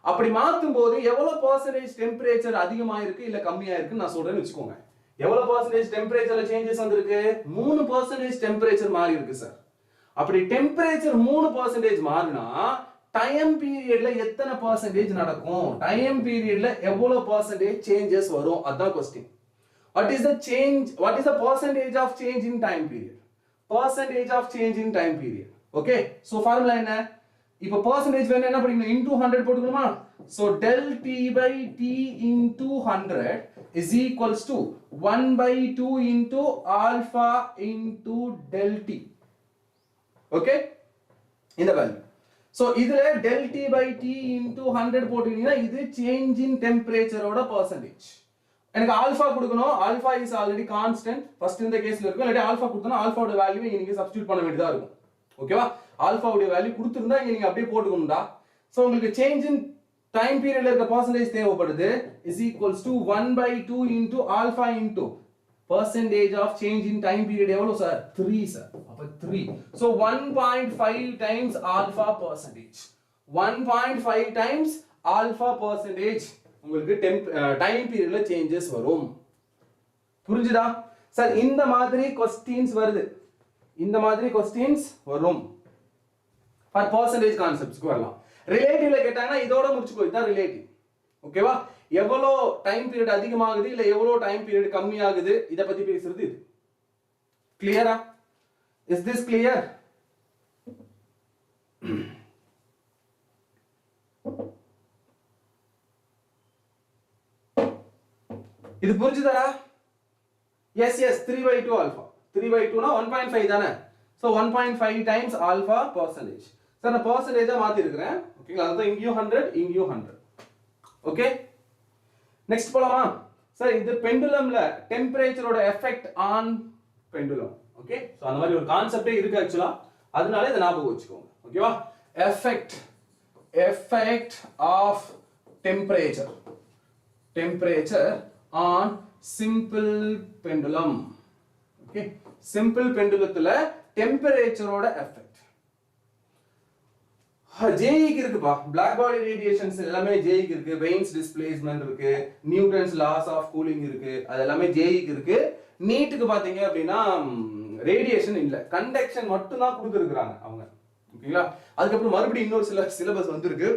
அப்படி மாத்தும் போது எவ்வளவு percentage டெம்பரேச்சர் அதிகமா இருக்கு இல்ல கம்மியா இருக்குன்னு நான் சொல்றேன்னு வெச்சுக்கோங்க. எவ்வளவு percentage டெம்பரேச்சர்ல சேஞ்சஸ் வந்திருக்கு? 3% டெம்பரேச்சர் மாறி இருக்கு சார். அப்படி டெம்பரேச்சர் 3% மாறினா டைம் பீரியட்ல எத்தனை percentage நடக்கும், டைம் பீரியட்ல எவ்வளவு percentage changes வரும், அதான் question. What is the change, what is the percentage of change in time period, percentage of change in time period. Okay, so formula என்ன, இப்போ percentage வேணும் என்ன படிக்கணும், into 100 போட்டுக்கணுமா. So del t by t into 100 is equals to 1 by 2 into alpha into del t. Okay, இந்த value. So இதுல del t by t into 100 போட்டுட்டீங்கன்னா இது change in temperature ஓட percentage. எனக்கு ஆல்பா கொடுக்கணும், alpha is already constant first இந்த கேஸ்ல இருக்கும், இல்லாட்டி ஆல்பா கொடுத்தா ஆல்பாவோட வேல்யூ நீங்க சப்ஸ்டிட்யூட் பண்ண வேண்டியதா இருக்கும். ஓகேவா, ஆல்பாவோட வேல்யூ கொடுத்திருந்தா இங்க நீங்க அப்படியே போட்டுக்கணும்டா. சோ உங்களுக்கு சேஞ்ச் இன் டைம் பீரியட்ல இருக்க percentage தேவைப்படுது is equals to 1 by 2 into alpha into percentage of change in time period எவ்வளவு சார், 3 சார். அப்ப 3, so 1.5 times alpha percentage, 1.5 times alpha percentage உங்களுக்கு டைம் பீரியட்ல சேஞ்சஸ் வரும். புரிஞ்சுதா சார்? இந்த மாதிரி क्वेश्चंस வருது, இந்த மாதிரி क्वेश्चंस வரும். ஃபார் percentage கான்செப்ட்ஸ்க்கு வரலாம். ரிலேட்டிவ்ல கேட்டாங்கன்னா இதோட முடிச்சுக்கோ, இதுதான் ரிலேட்டிவ். ஓகேவா, எவ்வளோ டைம் பீரியட் அதிகமாகுது இல்ல எவ்வளோ டைம் பீரியட் கம்மியாகுது இத பத்தி பேசுறது இது. கிளியரா? Is this clear? இது புரிஞ்சுதாடா? yes yes 3 by 2 alpha, 3 by 2 னா 1.5 தானே. so 1.5 times alpha percentage. Sir நான் percentage மாத்தி இருக்கறேன். ஓகேங்களா, அதான் இங்கேயும் 100 இங்கேயும் 100. ஓகே, நெக்ஸ்ட் போலாமா சார்? இது பெண்டுலம்ல டெம்பரேச்சரோட effect on pendulum. Okay, so அந்த மாதிரி ஒரு கான்செப்டே இருக்கு ஆக்சுவலா, அதனால இத ஞாபகம் வச்சுக்கோங்க. ஓகேவா, effect of temperature on simple pendulum. Okay, simple pendulumல டெம்பரேச்சரோட எஃபெக்ட் ஜேஇக்கு இருக்குப்பா. black body radiations எல்லாமே ஜேஇக்கு இருக்கு, வெயின்ஸ் டிஸ்பிளேஸ்மென்ட் இருக்கு, நியூட்டன்ஸ் லாஸ் ஆஃப் கூலிங் இருக்கு, அது எல்லாமே ஜேஇக்கு இருக்கு. நீட்டுக்கு பாத்தீங்க அப்படின்னா ரேடியேஷன் இல்ல, கண்டக்ஷன் மட்டும் தான் கொடுத்துருக்காங்க அவங்க. ஓகேங்களா, அதுக்கப்புறம் மறுபடியும் இன்னொரு சில சிலபஸ் வந்திருக்கு,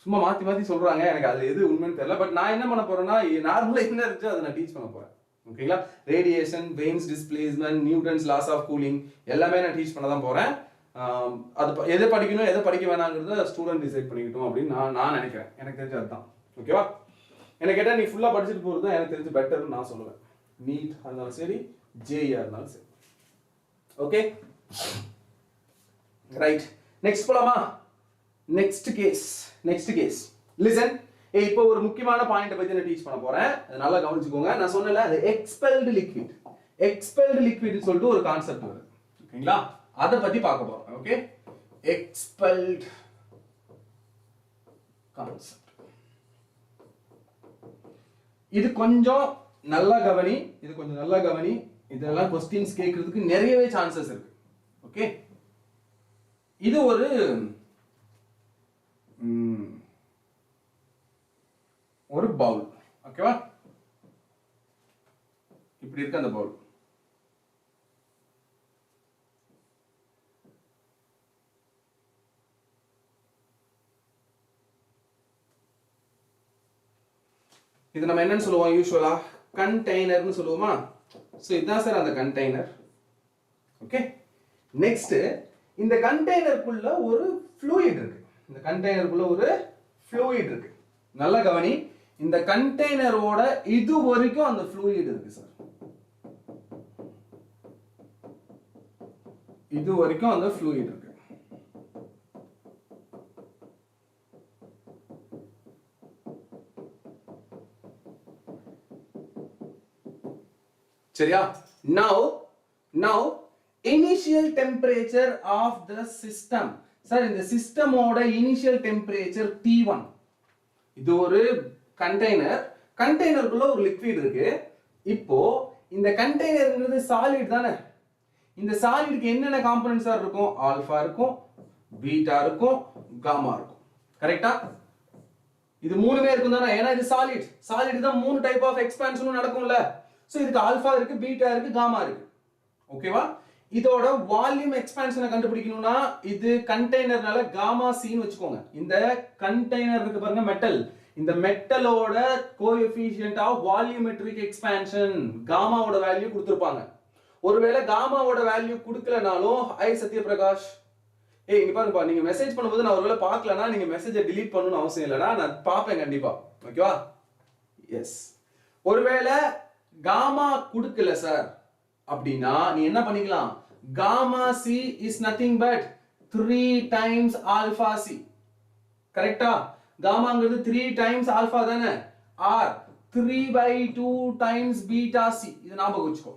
சும்மா மாத்தி மாத்தி சொல்றாங்க, எனக்கு அது எது உண்மைன்னு தெரியல. பட் நான் என்ன பண்ண போறேன்னா நார்மலா என்ன இருந்துச்சோ அதை நான் டீச் பண்ண போறேன். ஓகேங்களா, radiation, Wien's displacement, Newton's loss of cooling எல்லாமே நான் டீச் பண்ண தான் போறேன். அது எதை படிக்கணும் எதை படிக்க வேணாங்கிறத ஸ்டூடெண்ட் டிசைட் பண்ணிக்கிட்டோம் அப்படின்னு நான் நினைக்கிறேன். எனக்கு தெரிஞ்ச அதுதான். ஓகேவா, எனக்கு கேட்டால் நீ ஃபுல்லா படிச்சுட்டு போறது தான் எனக்கு தெரிஞ்சு பெட்டர்னு நான் சொல்லுவேன். நீட் இருந்தாலும் சரி, ஜேஇஆ இருந்தாலும் சரி. ஓகே ரைட், நெக்ஸ்ட் போலாமா? Next case listen. இப்போ ஒரு முக்கியமான பாயிண்ட் பத்தி நான் டீச் பண்ண போறேன், அதை நல்லா கவனிச்சுக்கோங்க. நான் சொன்னல அது எக்ஸ்பெல்டு லிக்விட் சொல்லிட்டு ஒரு கான்செப்ட் வருது. ஓகேங்களா, அத பத்தி பார்க்க போறோம். Okay, expelled concept. இது கொஞ்சம் நல்லா கவனி, இதெல்லாம் क्वेश्चंस கேக்குறதுக்கு நிறையவே சான்சஸ் இருக்கு. ஓகே, இது ஒரு பவுல். ஓகேவா, இப்படி இருக்கு அந்த பவுல். இது நம்ம என்னன்னு சொல்லுவோம் யூசுவலா, கண்டெய்னர்னு சொல்லுவோமா. சோ இதுதான் சார் அந்த கண்டெய்னர். ஓகே, நெக்ஸ்ட் இந்த கண்டெய்னருக்குள்ள ஒரு ஃப்ளூயிட் இருக்கு. நல்லா கவனி, இந்த கண்டெய்னரோட இது வரைக்கும் அந்த ஃப்ளூயிட் இருக்கு சார். இது வரைக்கும் அந்த ஃப்ளூயிட் இருக்கு. சரியா? now initial temperature of the system. Sir இந்த சிஸ்டமோட இனிஷியல் டெம்பரேச்சர் T1. இது ஒரு கண்டெய்னருக்குள்ள ஒரு லிக்விட் இருக்கு. இப்போ இந்த கண்டெய்னர்ங்கிறது சாலிட் தானே. இந்த சாலிட்க்கு என்னென்ன காம்போனன்ட்ஸா இருக்கும்? ஆல்பா இருக்கும், பீட்டா இருக்கும், காமா இருக்கும். கரெக்ட்டா? இது மூணுமே இருக்கும் தானே, ஏன்னா இது சாலிட் தான். மூணு டைப் ஆஃப் எக்ஸ்பான்ஷனும் நடக்கும்ல. சோ இதுக்கு ஆல்பா இருக்கு, பீட்டா இருக்கு, காமா இருக்கு. ஓகேவா? இதோட வால்யூம் எக்ஸ்பான்ஷனை கண்டுபிடிக்கணும்னா இது கண்டெய்னர்னால காமா சின்னு வச்சுக்கோங்க. இந்த கண்டெய்னர் இருக்கு பாருங்க மெட்டல், இந்த மெட்டலோட கோஎஃபிஷியன்ட் ஆஃப் வால்யூமெட்ரிக் எக்ஸ்பான்ஷன் காமாவோட வேல்யூ கொடுத்திருப்பாங்க. ஒருவேளை காமாவோட வேல்யூ கொடுக்கலனாலும் ஐ சத்யபிரகாஷ் இங்க பாருங்கப்பா, நீங்க மெசேஜ் பண்ணும்போது நான் ஒருவேளை பார்க்கலனா நீங்க மெசேஜை delete பண்ணனும் அவசியம் இல்லடா, நான் பாப்பேன் கண்டிப்பா. ஓகேவா? எஸ். ஒருவேளை காமா கொடுக்கல சார் அப்படினா நீ என்ன பண்ணிக்கலாம், gamma C is nothing but 3 times alpha c. கரெக்ட்டா? காமாங்கிறது 3 times alpha தானே, ஆர் 3/2 times beta c. இது ஞாபகம் வச்சுக்கோ.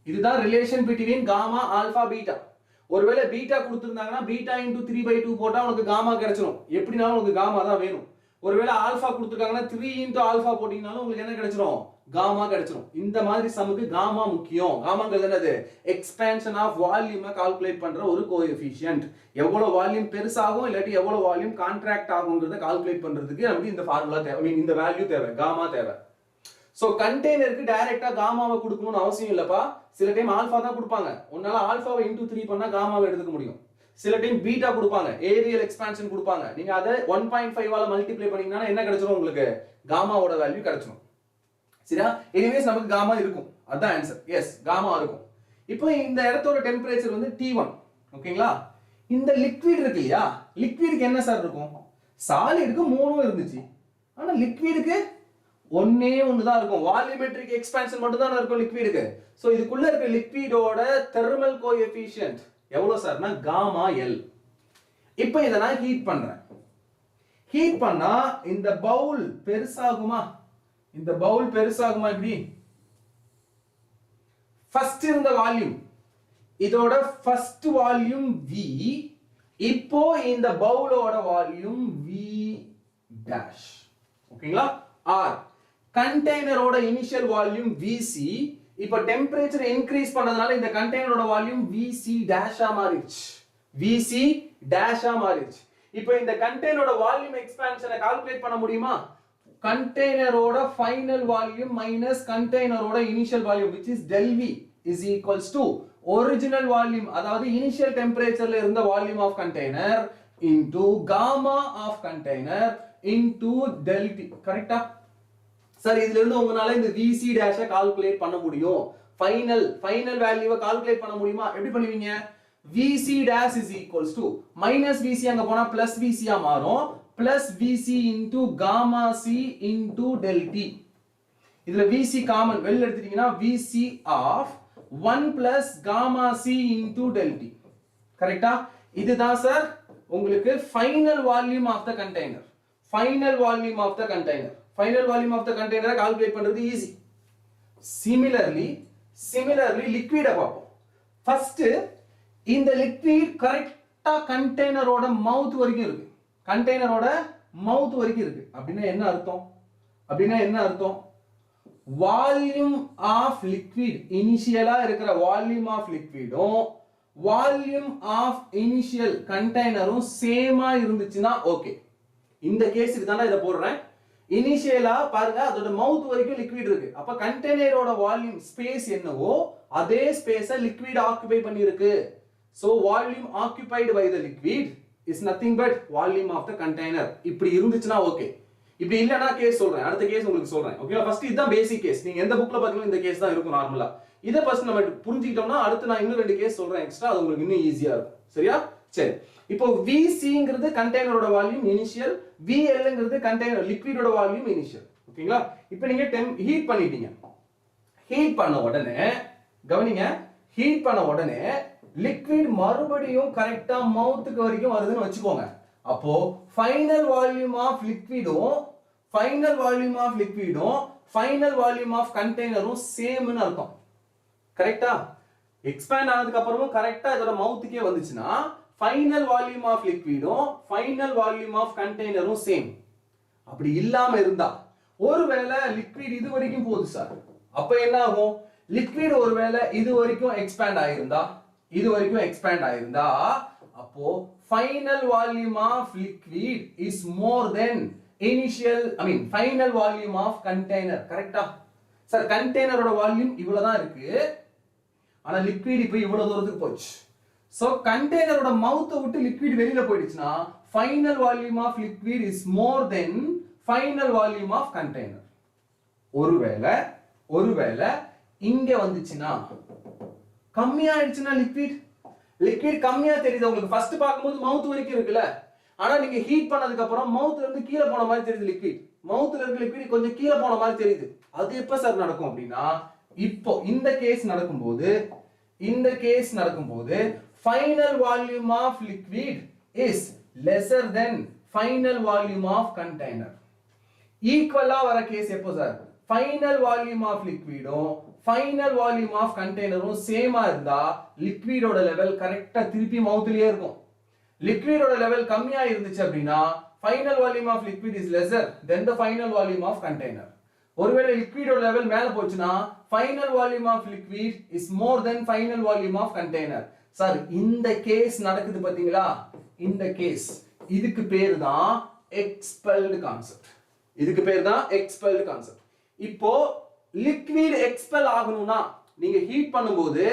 இதுதான் relation between gamma alpha beta. ஒருவேளை பீட்டா கொடுத்திருந்தாங்கன்னா பீட்டா இன்டு 3/2 போட்டா உனக்கு காமா கிடைச்சிடும். எப்படினாலும் உனக்கு காமா தான் வேணும். ஒருவேளை ஆல்பா கொடுத்திருக்காங்கன்னா 3 இன்டு ஆல்பா போட்டீங்கனாலும் உங்களுக்கு என்ன கிடைச்சிடும், காமா கிடைச்சிடும். இந்த மாதிரி சமுக்கு காமா முக்கியம். காமாங்கிறது என்னது, எக்ஸ்பான்ஷன் ஆஃப் வால்யூமை கால்குலேட் பண்ற ஒரு கோஎஃபிஷியன்ட். எவ்வளவு வால்யூம் பெருசாகும் இல்லாட்டி எவ்வளவு வால்யூம் கான்ட்ராக்ட் ஆகும்ங்கறத கால்குலேட் பண்றதுக்கு நமக்கு இந்த ஃபார்முலா தேவை, இந்த வேல்யூ தேவை, காமா தேவை. சோ கண்டெய்னருக்கு டைரக்ட்டா காமாவை கொடுக்கணும்னு அவசியம் இல்லப்பா. சில டைம் ஆல்பா தான் கொடுப்பாங்க. உன்னால ஆல்பாவை இன்டு 3 பண்ணா காமாவை எடுத்துக்க முடியும். சில டைம் பீட்டா கொடுப்பாங்க, ஏரியல் எக்ஸ்பான்ஷன் கொடுப்பாங்க. நீங்க அதை 1.5 ஆல மல்டிப்ளை பண்ணீங்கன்னா என்ன கிடைச்சிரும், உங்களுக்கு காமாவோட வேல்யூ கிடைச்சிரும். சரியா? எனிவேஸ் நமக்கு காமா இருக்கும். அதான் ஆன்சர். எஸ், காமா இருக்கும். இப்போ இந்த இடத்தோட டெம்பரேச்சர் வந்து T1. ஓகேங்களா? இந்த லிக்விட் இருக்கு இல்லையா, லிக்விடுக்கு என்ன சார் இருக்கும், சாலிடுக்கு 3 இருந்துச்சு, ஆனா லிக்விடுக்கு ஒண்ணே தான் இருக்கும். வால்யூமெட்ரிக் எக்ஸ்பான்ஷன் மட்டும் தான் இருக்கும் லிக்விடுக்கு. சோ இதுக்குள்ள இருக்க லிக்விடோட தெர்மல் கோஎஃபிஷியன்ட் எவ்வளவு சார்னா காமா எல். இப்போ இத நான் ஹீட் பண்றேன். ஹீட் பண்ணா இந்த பவுல் பெருசாகுமா, இந்த பவுல் பெருசாகுமா, இப்படி ஃபர்ஸ்ட் இருந்த வால்யூம், இதோட ஃபர்ஸ்ட் வால்யூம் V, இப்போ இந்த பவுலோட வால்யூம் V டேஷ். ஓகேங்களா? ஆர் கண்டெய்னரோட இனிஷியல் வால்யூம் Vc, இப்போ டெம்பரேச்சர் இன்கிரீஸ் பண்ணதுனால இந்த கண்டெய்னரோட வால்யூம் Vc டேஷா மாறிடுச்சு. Vc டேஷா மாறிடுச்சு. இப்போ இந்த கண்டெய்னரோட வால்யூம் எக்ஸ்பான்ஷனை கால்குலேட் பண்ண முடியுமா? கண்டெய்னரோட ஃபைனல் வால்யூம் மைனஸ் கண்டெய்னரோட initial volume which is del V is equals to original volume, அதாவது இனிஷியல் டெம்பரேச்சர்ல இருந்த volume of container into gamma of container into del T. கரெக்ட்டா? சார் இதுல இருந்து உங்களால இந்த Vc டேஷை கால்குலேட் பண்ண முடியும். ஃபைனல் வேல்யூவை கால்குலேட் பண்ண முடியுமா? எப்படி பண்ணுவீங்க? Vc dash is equals to minus Vc அங்க போனா plus Vc ஆ மாறும், plus Vc into gamma c into del T. இதுல Vc காமன் வெளிய எடுத்துட்டீங்கன்னா Vc of 1 plus gamma c into del T. கரெக்ட்டா? இதுதான் சார் உங்களுக்கு final volume of the container. Final volume of the container. Final volume of the கண்டெய்னரை calculate பண்றது easy. Similarly லிக்விட பார்ப்போம். ஃபர்ஸ்ட் இந்த லிக்விட் கரெக்ட்டா கண்டெய்னரோட மவுத் வரைக்கும் இருக்கு. கண்டெய்னரோட மவுத் வரைக்கும் இருக்கு. அப்படின்னா என்ன அர்த்தம்? வால்யூம் ஆஃப் லிக்விட், இனிஷியலா இருக்கிற வால்யூம் ஆஃப் லிக்விடும் வால்யூம் ஆஃப் இனிஷியல் கண்டெய்னரும் சேமா இருந்துச்சுன்னா ஓகே. இந்த கேஸுக்கு தான் இத போடுறேன். இனிஷியலா பாருங்க அதோட மவுத் வரைக்கும் லிக்விட் இருக்கு. அப்ப கண்டெய்னரோட வால்யூம் ஸ்பேஸ் என்னவோ அதே ஸ்பேஸை லிக்விட் ஆக்குபை பண்ணிருக்கு. So volume occupied by the liquid is nothing but volume of the container. இப்படி இருந்துச்சுனா ஓகே. இப்படி இல்லனா கேஸ் சொல்றேன். அடுத்த கேஸ் உங்களுக்கு சொல்றேன். ஓகேவா? ஃபர்ஸ்ட் இதுதான் பேசிக் கேஸ். நீங்க எந்த புக்ல பாத்தீங்களோ இந்த கேஸ் தான் இருக்கும் நார்மலா. இத ஃபர்ஸ்ட் நம்ம புரிஞ்சிட்டோம்னா அடுத்து நான் இன்னும் 2 கேஸ் சொல்றேன் எக்ஸ்ட்ரா, அது உங்களுக்கு இன்னும் ஈஸியா இருக்கும். சரியா? சரி. இப்போ Vcங்கிறது கண்டெய்னரோட வால்யூம் இனிஷியல், Vlங்கிறது கண்டெய்னர் லிக்விடோட வால்யூம் இனிஷியல். ஓகேங்களா? இப்போ நீங்க ஹீட் பண்ணிட்டீங்க. ஹீட் பண்ண உடனே கவனிங்க, ஹீட் பண்ண உடனே லிக்விட் மறுபடியும் கரெக்ட்டா மவுத்துக்கு வரைக்கும் வருதுன்னு வெச்சுக்கோங்க. அப்போ ஃபைனல் வால்யூம் ஆஃப் லிக்விடும் ஃபைனல் வால்யூம் ஆஃப் கண்டெய்னரும் சேம்னு அர்த்தம். கரெக்ட்டா? எக்ஸ்பேண்ட் ஆனதுக்கு அப்புறமும் கரெக்ட்டா இதோட மவுத்துக்கே வந்துச்சுனா ஃபைனல் வால்யூம் ஆஃப் லிக்விடும் ஃபைனல் வால்யூம் ஆஃப் கண்டெய்னரும் சேம். அப்படி இல்லாம இருந்தா ஒருவேளை லிக்விட் இது வரைக்கும் போகுது சார், அப்ப என்ன ஆகும்? லிக்விட் ஒருவேளை இது வரைக்கும் எக்ஸ்பேண்ட் ஆயிருந்தா அப்போ final volume of liquid is more than final volume of container. கரெக்ட்டா சார்? கண்டெய்னரோட வால்யூம் இவ்வளவுதான் இருக்கு. ஆனா லிக்விட் இப்போ இவ்வளவு தூரத்துக்கு போச்சு. சோ கண்டெய்னரோட மவுத்தை விட்டு லிக்விட் வெளியில போயிடுச்சுன்னா final volume of liquid is more than final volume of container. ஒருவேளை இங்க வந்துச்சுன்னா கம்மியா ஆயிடுச்சுன்னா லிக்விட் கம்மியா தெரியுது உங்களுக்கு. ஃபர்ஸ்ட் பார்க்கும்போது மவுத் வரைக்கும் இருக்குல்ல, ஆனா நீங்க ஹீட் பண்ணதுக்கு அப்புறம் மவுத்ல இருந்து கீழே போன மாதிரி தெரியுது லிக்விட். மவுத்ல இருக்க லிக்விட் கொஞ்சம் கீழே போன மாதிரி தெரியுது. அது எப்ப சார் நடக்கும் அப்படின்னா, இப்போ இந்த கேஸ் நடக்கும்போது final volume of liquid is lesser than final volume of container. ஈக்குவலா வர கேஸ் எப்போ sir? final volume of liquidம் final volume of containerம் சேமா இருந்தா லிக்விடோட லெவல் கரெக்டா திருப்பி மவுத்லயே இருக்கும். லிக்விடோட லெவல் கம்மியா இருந்துச்சு அப்படின்னா final volume of liquid is lesser than the final volume of container. ஒருவேளை லிக்விடோட லெவல் மேல போச்சுன்னா final volume of liquid is more than final volume of container. Sir இந்த கேஸ் நடக்குது பாத்தீங்களா, இந்த கேஸ் இதுக்கு பேர் தான் expelled concept. இப்போ லிக்விட் எக்ஸ்பெல் ஆகணும்னா நீங்க ஹீட் பண்ணும்போது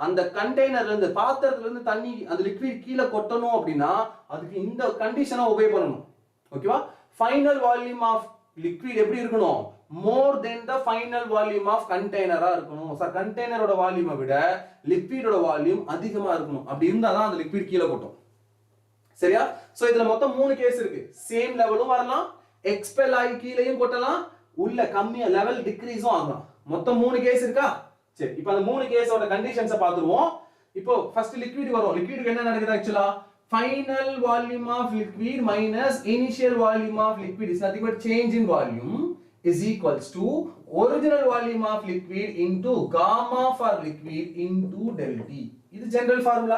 அந்த கண்டெய்னர்ல இருந்து பாத்திரத்துல இருந்து தண்ணி அந்த லிக்விட் கீழே கொட்டணும் அப்படின்னா அதுக்கு இந்த கண்டிஷனை ஒபே பண்ணணும். ஓகேவா? ஃபைனல் வால்யூம் ஆஃப் லிக்விட் எப்படி இருக்கணும்? more than the final volume of container இருக்கணும். சார் கண்டெய்னரோட வால்யூமை விட லிக்விடோட வால்யூம் அதிகமா இருக்கணும். அப்படி இருந்தா தான் அந்த லிக்விட் கீழே கொட்டும். சரியா? சோ இதுல மொத்தம் 3 கேஸ் இருக்கு. சேம் லெவலும் வரலாம், எக்ஸ்பெல் ஆகி கீழேயும் கொட்டலாம், உள்ள கம்மியா லெவல் டிக்ரீஸும் ஆகலாம். மொத்தம் 3 கேஸ் இருக்கா? சரி, இப்போ அந்த 3 கேஸோட கண்டிஷன்ஸை பார்த்துருவோம். இப்போ ஃபர்ஸ்ட் லிக்விட் வரும். லிக்விடுக்கு என்ன நடக்குது ஆக்சுவலா? Final volume of liquid minus initial volume of liquid is nothing but change in volume is equals to original volume of liquid into gamma for liquid into del T. இது general formula.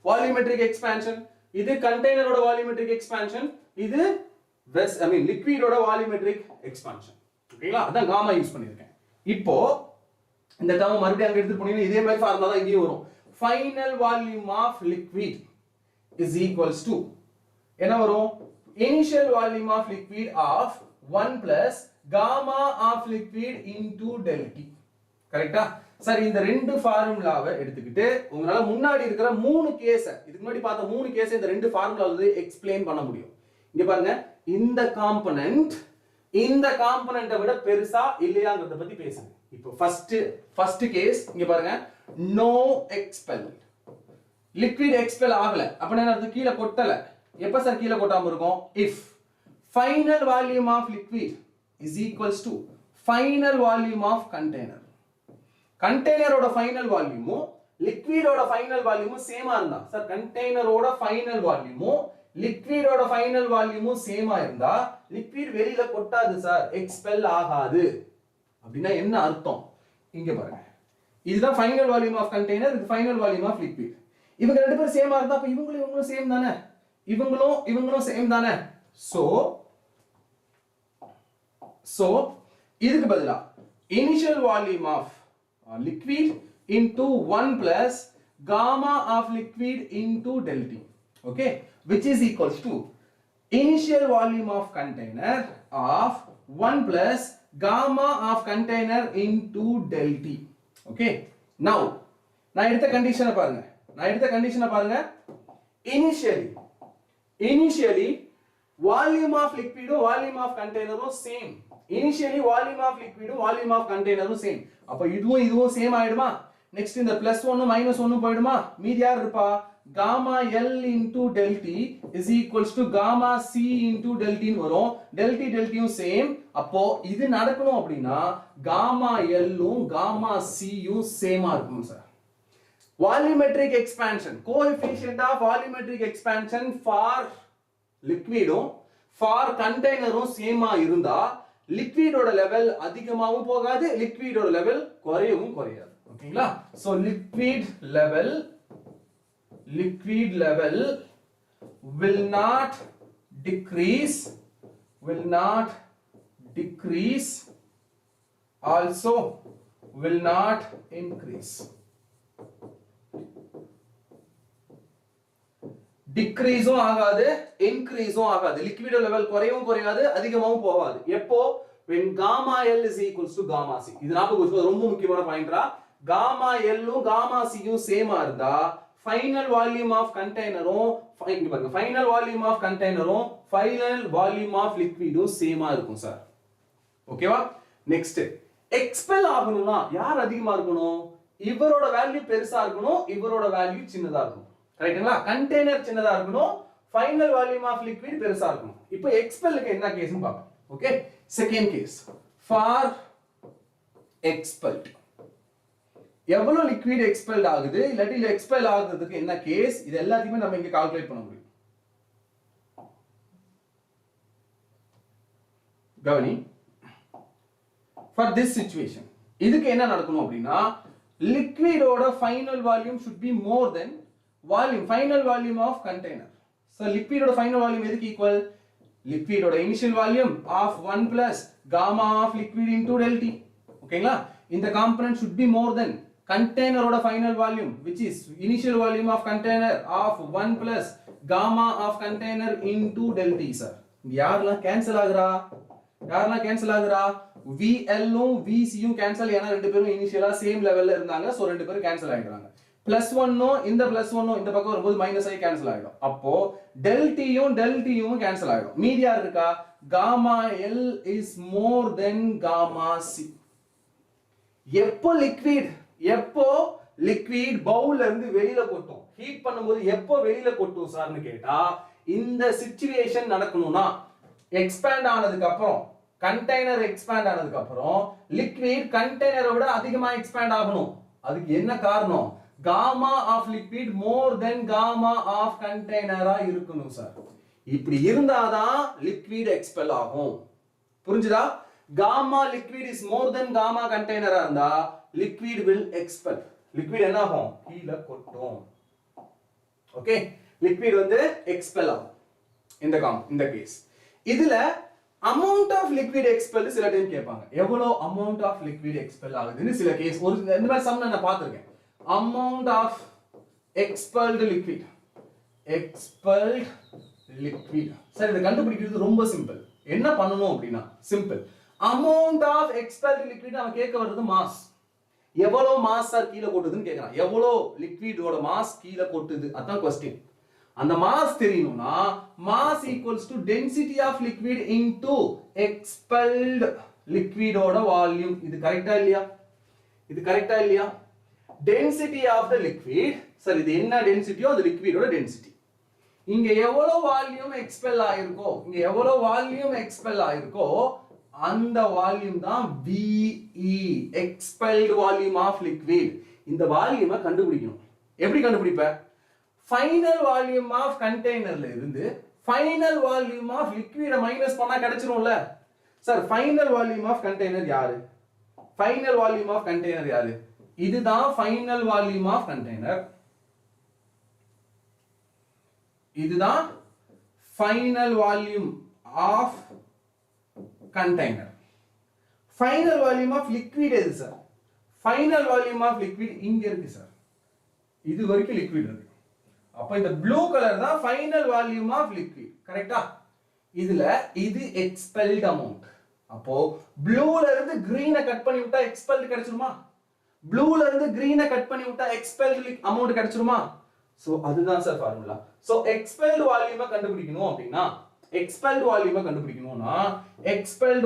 Volumetric expansion. இது container ஓட volumetric expansion. இது liquid ஓட volumetric expansion. ஓகேங்களா? அதான் gamma use பண்ணிருக்கேன். இப்போ இந்த டேர்ம் மறுபடியும் அங்க எடுத்து போனீங்கன்னா இதே மாதிரி ஃபார்முலா தான் இங்கேயும் வரும். Final volume of liquid is equals to என்ன வரும்? Initial volume of liquid of 1 plus gamma of liquid into del T. கரெக்ட்டா? சார் இந்த ரெண்டு ஃபார்முலாவை எடுத்துக்கிட்டு உங்களால முன்னாடி இருக்கிற 3 கேஸ இதுக்கு முன்னாடி பார்த்த 3 கேஸ இந்த ரெண்டு ஃபார்முலால எக்ஸ்பிளைன் பண்ண முடியும். இங்க பாருங்க, இந்த காம்போனன்ட்டை விட பெருசா இல்லையாங்கறத பத்தி பேசுங்க. இப்போ ஃபர்ஸ்ட் கேஸ் இங்க பாருங்க, no expel. லிக்விட் எக்ஸ்பெல் ஆகல. அப்ப என்ன அர்த்தம்? கீழ கொட்டல. எப்ப சார் கீழ கொட்டாம இருக்கும்? if final volume of liquid is equals to final volume of container. கண்டெய்னரோட ஃபைனல் வால்யூமும் லிக்விடோட ஃபைனல் வால்யூமும் சேமா இருந்தா சார் கண்டெய்னரோட ஃபைனல் வால்யூமும் லிக்விடோட ஃபைனல் வால்யூமும் சேமா இருந்தா லிக்விட் வெளியில கொட்டாது சார், எக்ஸ்பெல் ஆகாது. அப்படின்னா என்ன அர்த்தம்? இங்க பாருங்க, இதுதான் ஃபைனல் வால்யூம் ஆஃப் கண்டெய்னர், இது ஃபைனல் வால்யூம் ஆஃப் லிக்விட். இவங்க ரெண்டு பேரும் சேமா இருந்தா அப்ப இவங்களும் சேம் தானே, இவங்களும் சேம் தானே. சோ இதுக்கு பதிலா initial volume of liquid into 1 plus gamma of liquid into del T, okay, which is equals to initial volume of container of 1 plus gamma of container into del T. Okay, now நான் எடுத்த கண்டிஷனை பாருங்க. Initially volume of liquid volume of container same. Initially volume of liquid volume of container same. அப்ப இதுவும் same ஆயிடுமா? Next இந்த plus 1 minus 1 போய்டுமா? மீதி யார் இருப்பா? gamma L into del T is equals to gamma C into del T ன்னு வரும். del T யும் சேம். அப்போ இது நடக்கணும் அப்படின்னா gamma L உம் gamma C யும் சேமா இருக்கணும் sir. Volumetric expansion, coefficient of volumetric expansion for liquidum for containerum சேமா இருந்தா லிக்விடோட லெவல் அதிகமாவும் போகாது, லிக்விடோட லெவல் குறையவும் குறையாது. ஓகேங்களா? So liquid level will not decrease, also will not increase. டிக்ரீஸும் ஆகாது, இன்க்ரீஸும் ஆகாது. லிக்விட் லெவல் குறையவும் குறையாது, அதிகமாவும் போகாது. எப்போ? when gamma L is equals to gamma C. இது ஞாபகம் வச்சுக்கோங்க, ரொம்ப முக்கியமான பாயிண்ட்ரா. காமா எல்லும் காமா சியும் சேமா இருந்தா ஃபைனல் வால்யூம் ஆஃப் கண்டெய்னரும் இங்க பாருங்க ஃபைனல் வால்யூம் ஆஃப் கண்டெய்னரும் ஃபைனல் வால்யூம் ஆஃப் லிக்விடும் சேமா இருக்கும் சார். ஓகேவா? நெக்ஸ்ட் எக்ஸ்பெல் ஆகணும்னா யார் அதிகமா இருக்கணும்? இவரோட வேல்யூ பெருசா இருக்கணும், இவரோட வேல்யூ சின்னதா இருக்கணும். கரெக்ட்டுங்களா? கண்டெய்னர் சின்னதா இருக்கணும், ஃபைனல் வால்யூம் ஆஃப் லிக்விட் பெருசா இருக்கணும். இப்போ எக்ஸ்பெல்லுக்கு என்ன கேஸ்னு பார்ப்போம். Okay, second case for expelled எவ்வளவு லிக்விட் எக்ஸ்பெல்ட் ஆகுது இல்லாட்டி இல்ல எக்ஸ்பெல் ஆகுறதுக்கு என்ன கேஸ், இது எல்லாத்தையுமே நம்ம இங்க கால்குலேட் பண்ண முடியும். கவனி, for this situation இதுக்கு என்ன நடக்கணும் அப்படின்னா liquidோட final volume should be more than volume final volume of container. So liquidோட final volume எதுக்கு equal? liquidோட initial volume of 1 plus gamma of liquid into del T. ஓகேங்களா? இந்த component should be more than container ஓட final volume which is initial volume of container of 1 plus gamma of container into del T. sir யாரெல்லாம் cancel ஆகுறா? யாரெல்லாம் cancel ஆகுறா? VL ம் VC யும் cancel, ஏன்னா ரெண்டு பேரும் இனிஷியலா சேம் லெவல்ல இருந்தாங்க, சோ ரெண்டு பேரும் கேன்சல் ஆயிடுறாங்க. +1 ம் இந்த +1 ம் இந்த பக்கம் வரும்போது மைனஸ் ஆகி கேன்சல் ஆயிடும். அப்போ del T யும் கேன்சல் ஆயிடும். மீதி யார் இருக்கா? gamma L is more than gamma C. எப்போ லிக்விட் பவுல்ல இருந்து வெளியில கொட்டும், ஹீட் பண்ணும்போது எப்போ வெளியில கொட்டும் சார்னு கேட்டா, இந்த சிச்சுவேஷன் நடக்கணும்னா எக்ஸ்பேண்ட் ஆனதுக்கு அப்புறம், கண்டெய்னர் எக்ஸ்பேண்ட் ஆனதுக்கு அப்புறம் லிக்விட் கண்டெய்னரை விட அதிகமா எக்ஸ்பேண்ட் ஆகணும். அதுக்கு என்ன காரணம்? Gamma of liquid more than gamma of கண்டெய்னரா இருக்கணும் சார். இப்படி இருந்தாதான் லிக்விட் எக்ஸ்பெல் ஆகும். புரிஞ்சுதா? Gamma liquid is more than gamma கண்டெய்னரா இருந்தா லிக்விட் வில் எக்ஸ்பெல். லிக்விட் என்ன ஆகும்? கீழே கொட்டும். ஓகே, லிக்விட் வந்து எக்ஸ்பெல் ஆகும் இந்த கேஸ். இதுல amount of liquid expelled சில டைம் கேட்பாங்க. எவ்வளவு amount of liquid expelled ஆகுதுன்னு சில கேஸ் ஒரு இந்த மாதிரி சம் நான் பார்த்திருக்கேன். amount of expelled liquid sir இத கண்டுபிடிக்கிறது ரொம்ப சிம்பிள். என்ன பண்ணனும் அப்படினா simple. amount of expelled liquid அவன் கேட்க வர்றது மாஸ். எவ்வளவு மாஸ் சார் கீழ கொட்டுதுன்னு கேக்குறான். எவ்வளவு லிக்விடோட மாஸ் கீழ கொட்டுது, அதான் क्वेश्चन. அந்த மாஸ் தெரியணும்னா mass equals to density of liquid into expelled லிக்விடோட வால்யூம். இது கரெக்ட்டா இல்லையா? Density of the liquid, sir இது என்ன டென்சிட்டியோ அது லிக்விடோட டென்சிட்டி. இங்க எவ்வளவு வால்யூம் எக்ஸ்பெல் ஆயிருக்கோ அந்த வால்யூம் தான் VE, expelled volume of liquid. இந்த வால்யூமை கண்டுபிடிக்கணும். எப்படி கண்டுபிடிப்ப? ஃபைனல் வால்யூம் ஆஃப் கண்டெய்னர்ல இருந்து ஃபைனல் வால்யூம் ஆஃப் லிக்விட மைனஸ் பண்ணா கிடைச்சிரும்ல sir. Final volume of container யாரு? இதுதான் ஃபைனல் வால்யூம் ஆஃப் கண்டெய்னர். இதுதான் final volume of container. Final volume of liquid எது sir? Final volume of liquid இங்க இருக்கு சார். இது வரைக்கும் லிக்விட் இருக்கு. அப்ப இந்த ப்ளூ கலர் தான் ஃபைனல் வால்யூம் ஆஃப் லிக்விட். கரெக்ட்டா? இதுல இது எக்ஸ்பெல்ட் அமௌண்ட். அப்போ ப்ளூல இருந்து கிரீனை கட் பண்ணி விட்டா எக்ஸ்பெல்ட் கிடைச்சிருமா? ப்ளூல இருந்து கிரீனை கட் பண்ணி விட்டா எக்ஸ்பெல்ட் அமௌண்ட் கிடைச்சிருமா? சோ அதுதான் சார் ஃபார்முலா. சோ எக்ஸ்பெல்ட் வால்யூமை கண்டுபிடிக்கணும் அப்படினா expelled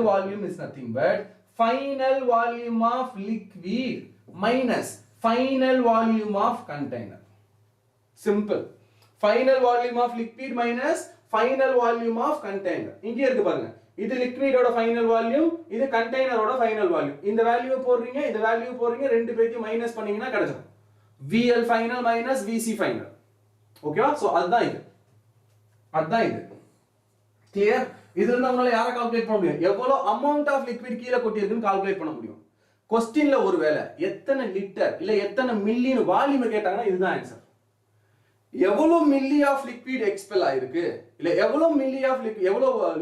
volume is nothing but final volume of liquid minus final volume of container. Simple. Final volume of liquid minus final volume of container. இங்க இருக்கு பாருங்க. இது லிக்விடோட ஃபைனல் வால்யூம், இது கண்டெய்னரோட ஃபைனல் வால்யூம். இந்த வேல்யூ போடுறீங்க, இந்த வேல்யூ போடுறீங்க, ரெண்டு பேத்தையும் மைனஸ் பண்ணீங்கன்னா கிடைச்சிடும். VL final minus VC final. ஓகேவா? சோ அதுதான் இது. கிளியர்? இதுல இருந்து உங்களால யாரை கால்குலேட் பண்ண முடியும்? எவ்வளவு அமௌண்ட் ஆஃப் லிக்விட் கீழ கொட்டி இருக்குன்னு கால்குலேட் பண்ண முடியும். क्वेश्चनல ஒருவேளை எத்தனை லிட்டர் இல்ல எத்தனை மில்லின்னு வால்யூம் கேட்டாங்கன்னா இதுதான் ஆன்சர். எவ்வளவு மில்லி ஆஃப் லிக்விட் எக்ஸ்பெல் ஆயிருக்கு இல்ல எவ்வளவு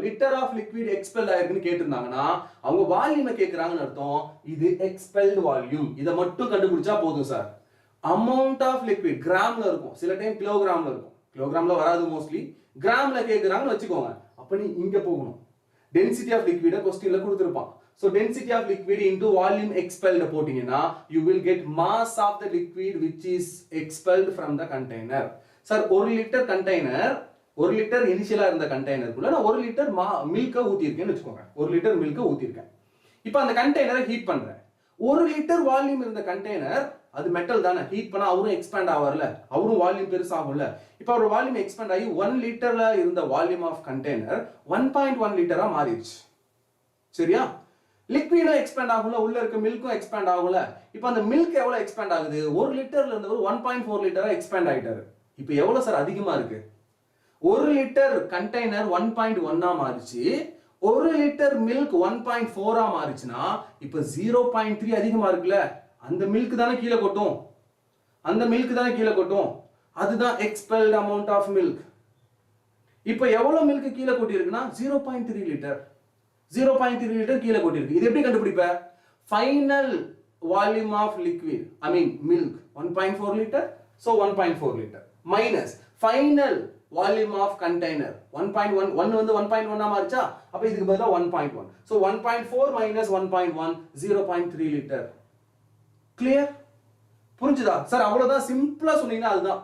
லிட்டர் ஆஃப் லிக்விட் எக்ஸ்பெல் ஆயிருக்குன்னு கேட்டிருந்தாங்கன்னா அவங்க வால்யூமை கேக்குறாங்கன்னு அர்த்தம். இது எக்ஸ்பெல்ட் வால்யூம். இத மட்டும் கண்டுபிடிச்சா போதும் சார். அமௌண்ட் ஆஃப் லிக்விட் கிராம்ல இருக்கும், சில டைம் கிலோகிராம்ல இருக்கும். கிலோகிராம்ல வராது, மோஸ்ட்லி கிராம்ல கேக்குறாங்கன்னு வச்சுக்கோங்க. அப்ப நீ இங்க போகணும். டென்சிட்டி ஆஃப் லிக்விட क्वेश्चनல கொடுத்திருப்பான். So density of liquid into volume expelled போட்டீங்கன்னா you will get mass of the liquid which is expelled from the container. Sir 1 liter container 1 liter இனிஷியலா இருந்த கண்டெய்னருக்குள்ள நான் 1 லிட்டர் மில்க் ஊத்தி இருக்கேன்னு வெச்சுக்கோங்க. 1 லிட்டர் மில்க் ஊத்தி இருக்கேன். இப்போ அந்த கண்டெய்னரை ஹீட் பண்றேன். 1 லிட்டர் வால்யூம் இருந்த கண்டெய்னர் அது மெட்டல் தானே, ஹீட் பண்ணா அவரும் எக்ஸ்பேண்ட் ஆவறல, அவரும் வால்யூம் பெருசாகும்ல. இப்போ அவர் வால்யூம் எக்ஸ்பேண்ட் ஆகி 1 லிட்டர்ல இருந்த வால்யூம் ஆஃப் கண்டெய்னர் 1.1 லிட்டரா மாறிடுச்சு. சரியா? லிக்விடும் எக்ஸ்பேண்ட் ஆகும்ல, உள்ள இருக்க மில்க்கும் எக்ஸ்பேண்ட் ஆகும்ல. இப்போ அந்த மில்க் எவ்வளவு எக்ஸ்பேண்ட் ஆகுது? 1 லிட்டர்ல இருந்தவர் 1.4 லிட்டரா எக்ஸ்பேண்ட் ஆயிட்டாரு. இப்போ எவ்வளவு சார் அதிகமா இருக்கு? 1 லிட்டர் கண்டெய்னர் 1.1 மாறிச்சு, 1 லிட்டர் மில்க் 1.4 மாறிச்சுனா இப்போ 0.3 அதிகமா இருக்குல்ல. அந்த மில்க் தானே கீழே கொட்டும், அந்த மில்க் தானே கீழே கொட்டும். அதுதான் எக்ஸ்பெல்ட் அமௌண்ட் ஆஃப் மில்க். இப்போ எவ்வளவு மில்க் கீழே கொட்டி இருக்குன்னா 0.3 லிட்டர். 0.3 லிட்டர் கீழே கொட்டி இருக்கு. இது எப்படி கண்டுபிடிப்ப? Final volume of liquid I mean milk 1.4 litre, so 1.4 litre minus final volume of container 1.1 1 வந்து 1.1 மாறிச்சா, அப்ப இதுக்கு பதிலா 1.1, so 1.4 minus 1.1 0.3 லிட்டர். கிளியர்? புரிஞ்சுதா சார்? அவ்வளவுதான், சிம்பிளா சொன்னீங்கன்னா அதுதான்.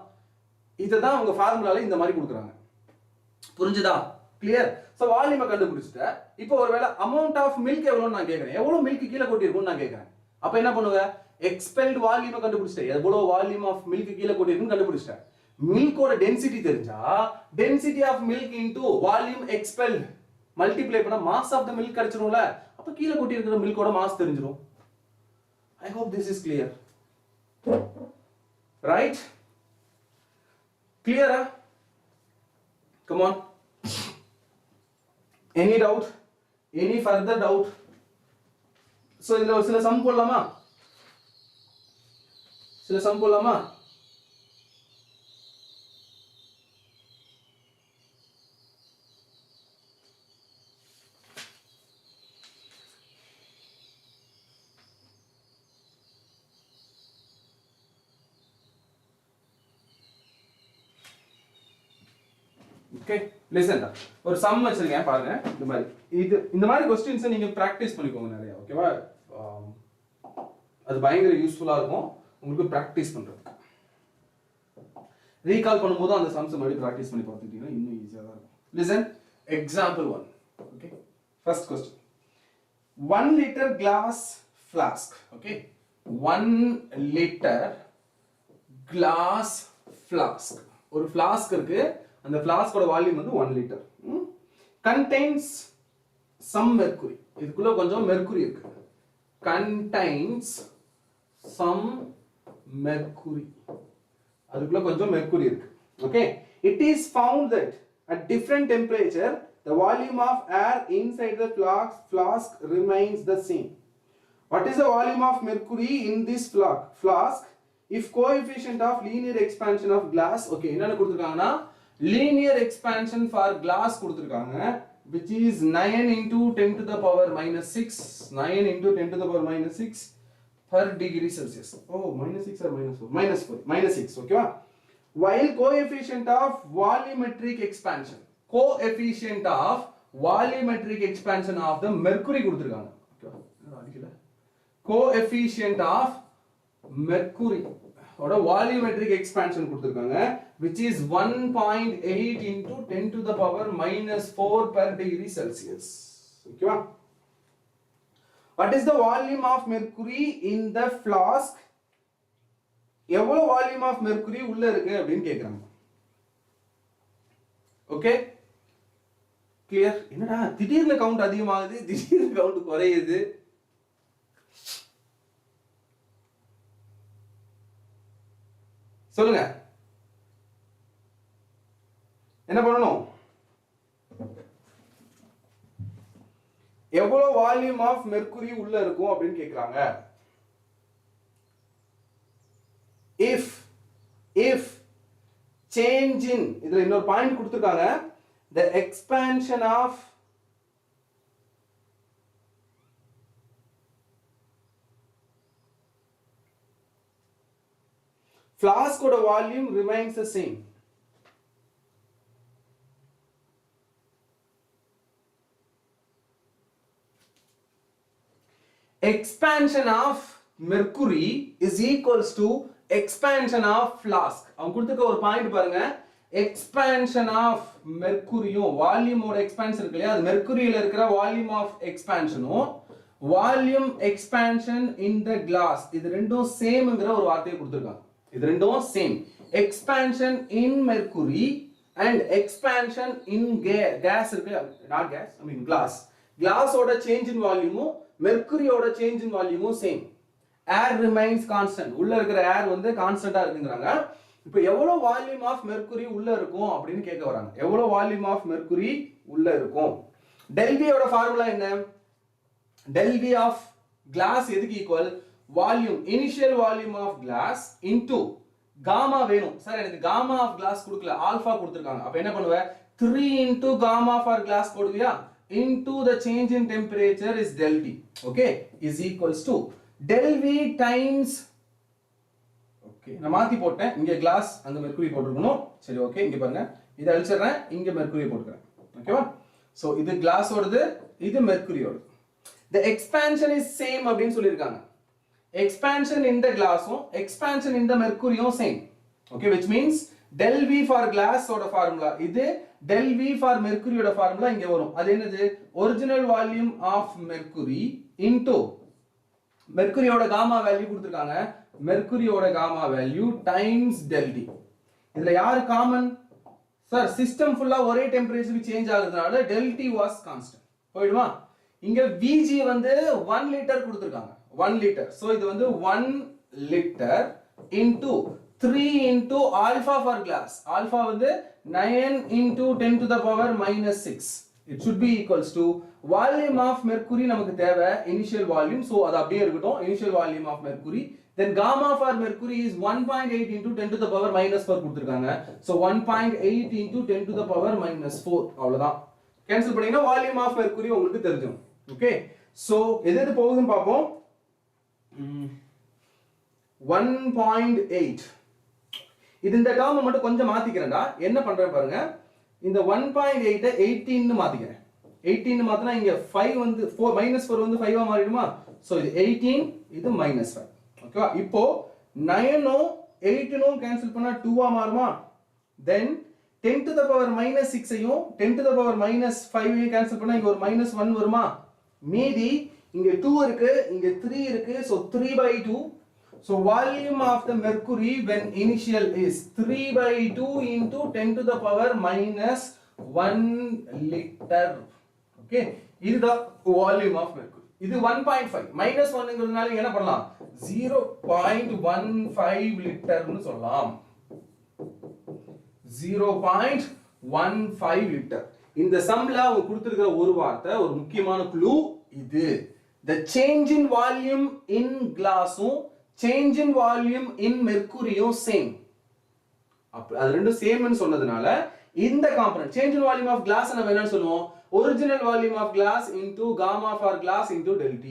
இதுதான் உங்க ஃபார்முலால இந்த மாதிரி கொடுக்குறாங்க. புரிஞ்சுதா? கிளியர்? சோ வால்யூமை கண்டுபிடிச்சிட்ட. இப்போ ஒருவேளை அமௌண்ட் ஆஃப் மில்க் எவ்வளவுன்னு நான் கேக்குறேன், எவ்வளவு மில்க் கீழே கொட்டி இருக்கும்னு நான் கேக்குறேன். அப்ப என்ன பண்ணுவ? எக்ஸ்பெல்ட் வால்யூமை கண்டுபிடிச்சிட்ட, எவ்வளவு வால்யூம் ஆஃப் மில்க் கீழே கொட்டி இருக்குன்னு கண்டுபிடிச்சிட்ட. மில்கோட டென்சிட்டி தெரிஞ்சா density of milk into volume expelled multiply பண்ணா மாஸ் ஆஃப் தி மில்க் கிடைச்சிரும்ல. அப்ப கீழே கொட்டி இருக்கிற மில்கோட மாஸ் தெரிஞ்சிரும். I hope this is clear. Right? Clear? Come on. Any doubt? Any further doubt? So இதுல ஒரு சில சம் போடலாமா? சில சம் போடலாமா? Okay, listen. ஒரு சம் வச்சிருக்கேன் பாருங்க. இந்த மாதிரி क्वेश्चंस நீங்க பிராக்டீஸ் பண்ணிக்கோங்க நிறைய. ஓகேவா? அது பயங்கர யூஸ்ஃபுல்லா இருக்கும் உங்களுக்கு பிராக்டீஸ் பண்றதுக்கு. ரீகால் பண்ணும்போது அந்த சம்ஸ் மறுபடியும் பிராக்டீஸ் பண்ணி பார்த்துட்டீங்கன்னா இன்னும் ஈஸியா தான் இருக்கும். Listen, example 1. Okay, first question. 1 liter glass flask. Okay, 1 liter glass flask. ஒரு flask இருக்கு, அந்த ஃப்ளாஸ்கோட வால்யூம் வந்து 1 லிட்டர். contains some mercury. இதுக்குள்ள கொஞ்சம் மெர்க்குரி இருக்கு. contains some mercury. அதுக்குள்ள கொஞ்சம் மெர்க்குரி இருக்கு. Okay, it is found that at different temperature the volume of air inside the flask remains the same. What is the volume of mercury in this flask if coefficient of linear expansion of glass? Okay, என்னன்னு கொடுத்திருக்காங்கன்னா linear expansion for glass கொடுத்திருக்காங்க, which is 9 into 10 to the power minus 6, 9 into 10 to the power minus 6 per degree Celsius. Oh, minus 6 or minus 4? Minus 4, minus 6, okay va? While coefficient of volumetric expansion of the mercury கொடுத்திருக்காங்க. Okay va? Coefficient of mercury ஓட volumetric expansion கொடுத்திருக்காங்க, which is 1.8 into 10 to the power minus 4 per degree Celsius. Okay va? What is the volume of mercury in the flask? எவ்வளவு volume of mercury உள்ள இருக்கு அப்படினு கேக்குறாங்க. Okay, clear? என்னடா திடீர்னு count அதிகமாகுது, திடீர்னு கவுண்ட் குறையுது. சொல்லுங்க, என்ன பண்ணணும்? எவ்வளவு வால்யூம் ஆஃப் மெர்க்குரி உள்ள இருக்கும் அப்படின்னு கேக்குறாங்க. if change in, இதுல இன்னொரு பாயிண்ட் கொடுத்திருக்காங்க, the expansion of flask ஓட volume remains the same. expansion of mercury is equals to expansion of flask. அவங்க கொடுத்துக்க ஒரு பாயிண்ட் பாருங்க, expansion of mercuryயும் வால்யூம் ஓட எக்ஸ்பான்ஷன் இருக்கு இல்லையா, அது மெர்க்குரியில இருக்கிற வால்யூம் ஆஃப் எக்ஸ்பான்ஷனும் volume expansion in the glass இது ரெண்டும் சேம்ங்கற ஒரு வார்த்தையை கொடுத்திருக்காங்க. இது ரெண்டும் same. Expansion in mercury and expansion in gas இருக்கு, not gas, I mean glass. கிளாஸோட சேஞ்ச் இன் வால்யூமும் மெர்க்குரியோட சேஞ்ச் இன் வால்யூமும் சேம். ஏர் ரிமைன்ஸ் கான்ஸ்டன்ட், உள்ள இருக்கிற ஏர் வந்து கான்ஸ்டன்ட்டா இருக்குங்கறாங்க. இப்போ எவ்வளவு வால்யூம் ஆஃப் மெர்க்குரி உள்ள இருக்கும் அப்படினு கேட்க வராங்க. எவ்வளவு வால்யூம் ஆஃப் மெர்க்குரி உள்ள இருக்கும்? del V ஓட ஃபார்முலா என்ன? del V of glass எதுக்கு equal? Volume, initial volume of glass into gamma வேணும். சார் எனக்கு காமா ஆஃப் கிளாஸ் கொடுக்கல, ஆல்பா கொடுத்திருக்காங்க. அப்ப என்ன பண்ணுவ? 3 into gamma for glass போடுவியா? into the change in temperature is del T, okay, is equals to del V times, okay, நான் மாத்தி போட்டேன். இங்க கிளாஸ் அங்க மெர்க்குரி போட்டுறணும். சரி, ஓகே, இங்க பாருங்க, இத அழிச்சறேன், இங்க மெர்க்குரி போட்டுக்கறேன். ஓகேவா? சோ இது கிளாஸ் ஓடது, இது mercury ஓடது. the expansion is same அப்படினு சொல்லிருக்காங்க. expansion in the glassum expansion in the mercuryum same, okay, which means del V for glass ஓட ஃபார்முலா இது, del V for mercury ஓட ஃபார்முலா இங்க வரும். அது என்னது? original volume of mercury into மெர்க்குரியோட காமா வேல்யூ கொடுத்திருக்காங்க, மெர்க்குரியோட gamma value times del T. இதுல யாரு காமன்? சார் சிஸ்டம் ஃபுல்லா ஒரே டெம்பரேச்சருக்கு சேஞ்ச் ஆகுறதுனால del T was constant. போய்டுமா? இங்க Vg வந்து 1 லிட்டர் கொடுத்திருக்காங்க, 1 லிட்டர். சோ இது வந்து 1 litre into 3 into alpha for glass. Alpha வந்து 9 into 10 to the power minus 6. It should be equals to volume of mercury நமக்கு தேவை initial volume, so அது அப்படியே இருக்கட்டும், initial volume of mercury. Then gamma for mercury is 1.8 into 10 to the power minus 4 கொடுத்திருக்காங்க. So 1.8 into 10 to the power minus 4. அவ்வளவுதான். Cancel பண்ணீங்கன்னா volume of mercury உங்களுக்கு தெரியும். Okay, so எது போகுதுன்னு பாப்போம். 1.8. இது இந்த டேர்ம் மட்டும் கொஞ்சம் மாத்திக்கிறேன்டா. என்ன பண்றேன் பாருங்க, இந்த 1.8 ஐ 18 னு மாத்திக்கிறேன். 18 னு மாத்தினா இங்க 5 வந்து 4 -4 வந்து 5 ஆ மாறிடுமா? சோ இது 18, இது -5. ஓகேவா? இப்போ 9 னும் 8 னும் கேன்சல் பண்ணா 2 ஆ மாறுமா? then 10 to the power -6 ஐயும் 10 to the power -5 ஐயும் கேன்சல் பண்ணா இங்க ஒரு -1 வருமா? மீதி இங்க 2 இருக்கு, இங்க 3 இருக்கு, so 3/2. so volume of the mercury when initial is 3/2 into 10 to the power -1 liter. okay, இதுதான் volume of mercury. இது 1.5 -1ங்கிறதுனால என்ன பண்ணலாம்? 0.15 லிட்டர்னு சொல்லலாம். 0.15 லிட்டர். இந்த சம்ல அவங்க கொடுத்திருக்கிற ஒரு வார்த்தை, ஒரு முக்கியமான க்ளூ இது. the change in volume in glassum change in volume in mercuryum same. அப்ப அது ரெண்டும் சேம் னு சொன்னதுனால இந்த component change in volume of glass நம்ம என்னன்னு சொல்லுவோம்? original volume of glass into gamma for glass into del T.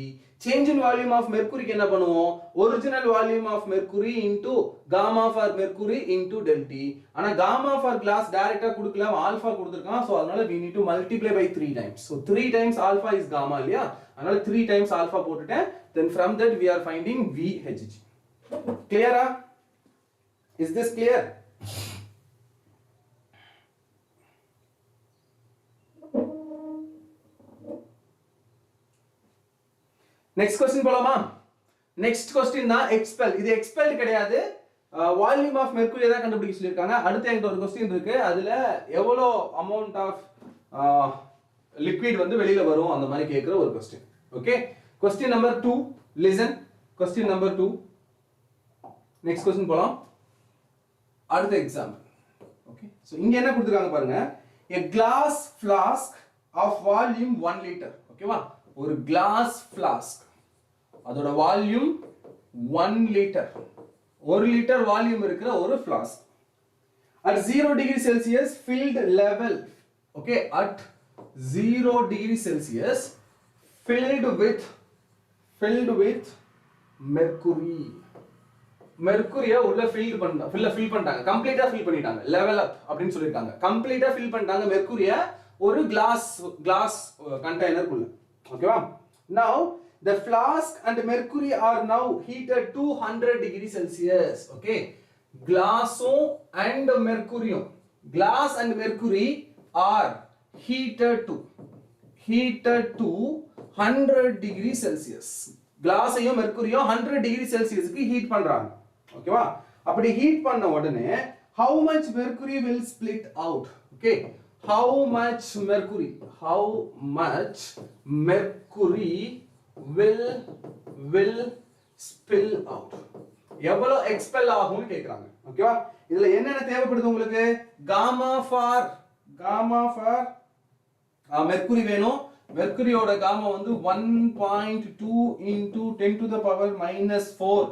change in volume of mercury க்கு என்ன பண்ணுவோம்? original volume of mercury into gamma for mercury into del T. ஆனா gamma for glass டைரக்ட்டா கொடுக்கல, alpha கொடுத்திருக்கான். So அதனால we need to multiply by 3 times. so 3 times alpha is gamma இல்லையா? அதனால 3 times alpha போட்டுட்டேன். then from that we are finding VHG. clear? is this clear? next question போலாமா? next question தான் expel. இது expelled கிடையாது, volume of mercury தான் கண்டுபிடிக்க சொல்லிருக்காங்க. அடுத்து என்கிட்ட ஒரு question இருக்கு, அதுல எவ்வளவு amount of liquid வந்து வெளியில வரும் அந்த மாதிரி கேக்குற ஒரு question. okay, question number 2, listen. question number 2, next question போலாம். அடுத்த example. okay, so இங்க என்ன கொடுத்திருக்காங்க பாருங்க, a glass flask of volume 1 liter. ஓகேவா? ஒரு glass flask, அதோட வால்யூம் 1 லிட்டர், 1 லிட்டர் வால்யூம் இருக்கிற ஒரு flask. at 0 degree Celsius filled level, okay, at 0 degree Celsius filled with mercury. மெர்க்குரிய உள்ள ஃபில் பண்ணிட்டாங்க, கம்ப்ளீட்டா ஃபில் பண்ணிட்டாங்க, லெவல் அப் அப்படினு சொல்லிருக்காங்க. கம்ப்ளீட்டா ஃபில் பண்ணிட்டாங்க மெர்க்குரிய ஒரு கிளாஸ் கண்டெய்னருக்குள்ள. ஓகேவா? now the flask and mercury are now heated to 100 degrees Celsius. Okay, glass and mercury, glass and mercury are heated to 100 degrees Celsius. glass ஐயும் mercuryயும் 100 degree Celsius க்கு heat பண்றாங்க. ஓகேவா? அப்படி ஹீட் பண்ண உடனே how much mercury will split out? Okay, how much mercury will spill out? எவ்வளவு expel ஆகும்னு கேக்குறாங்க. ஓகேவா? இதுல என்னென்ன தேவைப்படுது உங்களுக்கு? gamma for mercury வேணும். mercuryயோட gamma வந்து 1.2 into 10 to the power minus 4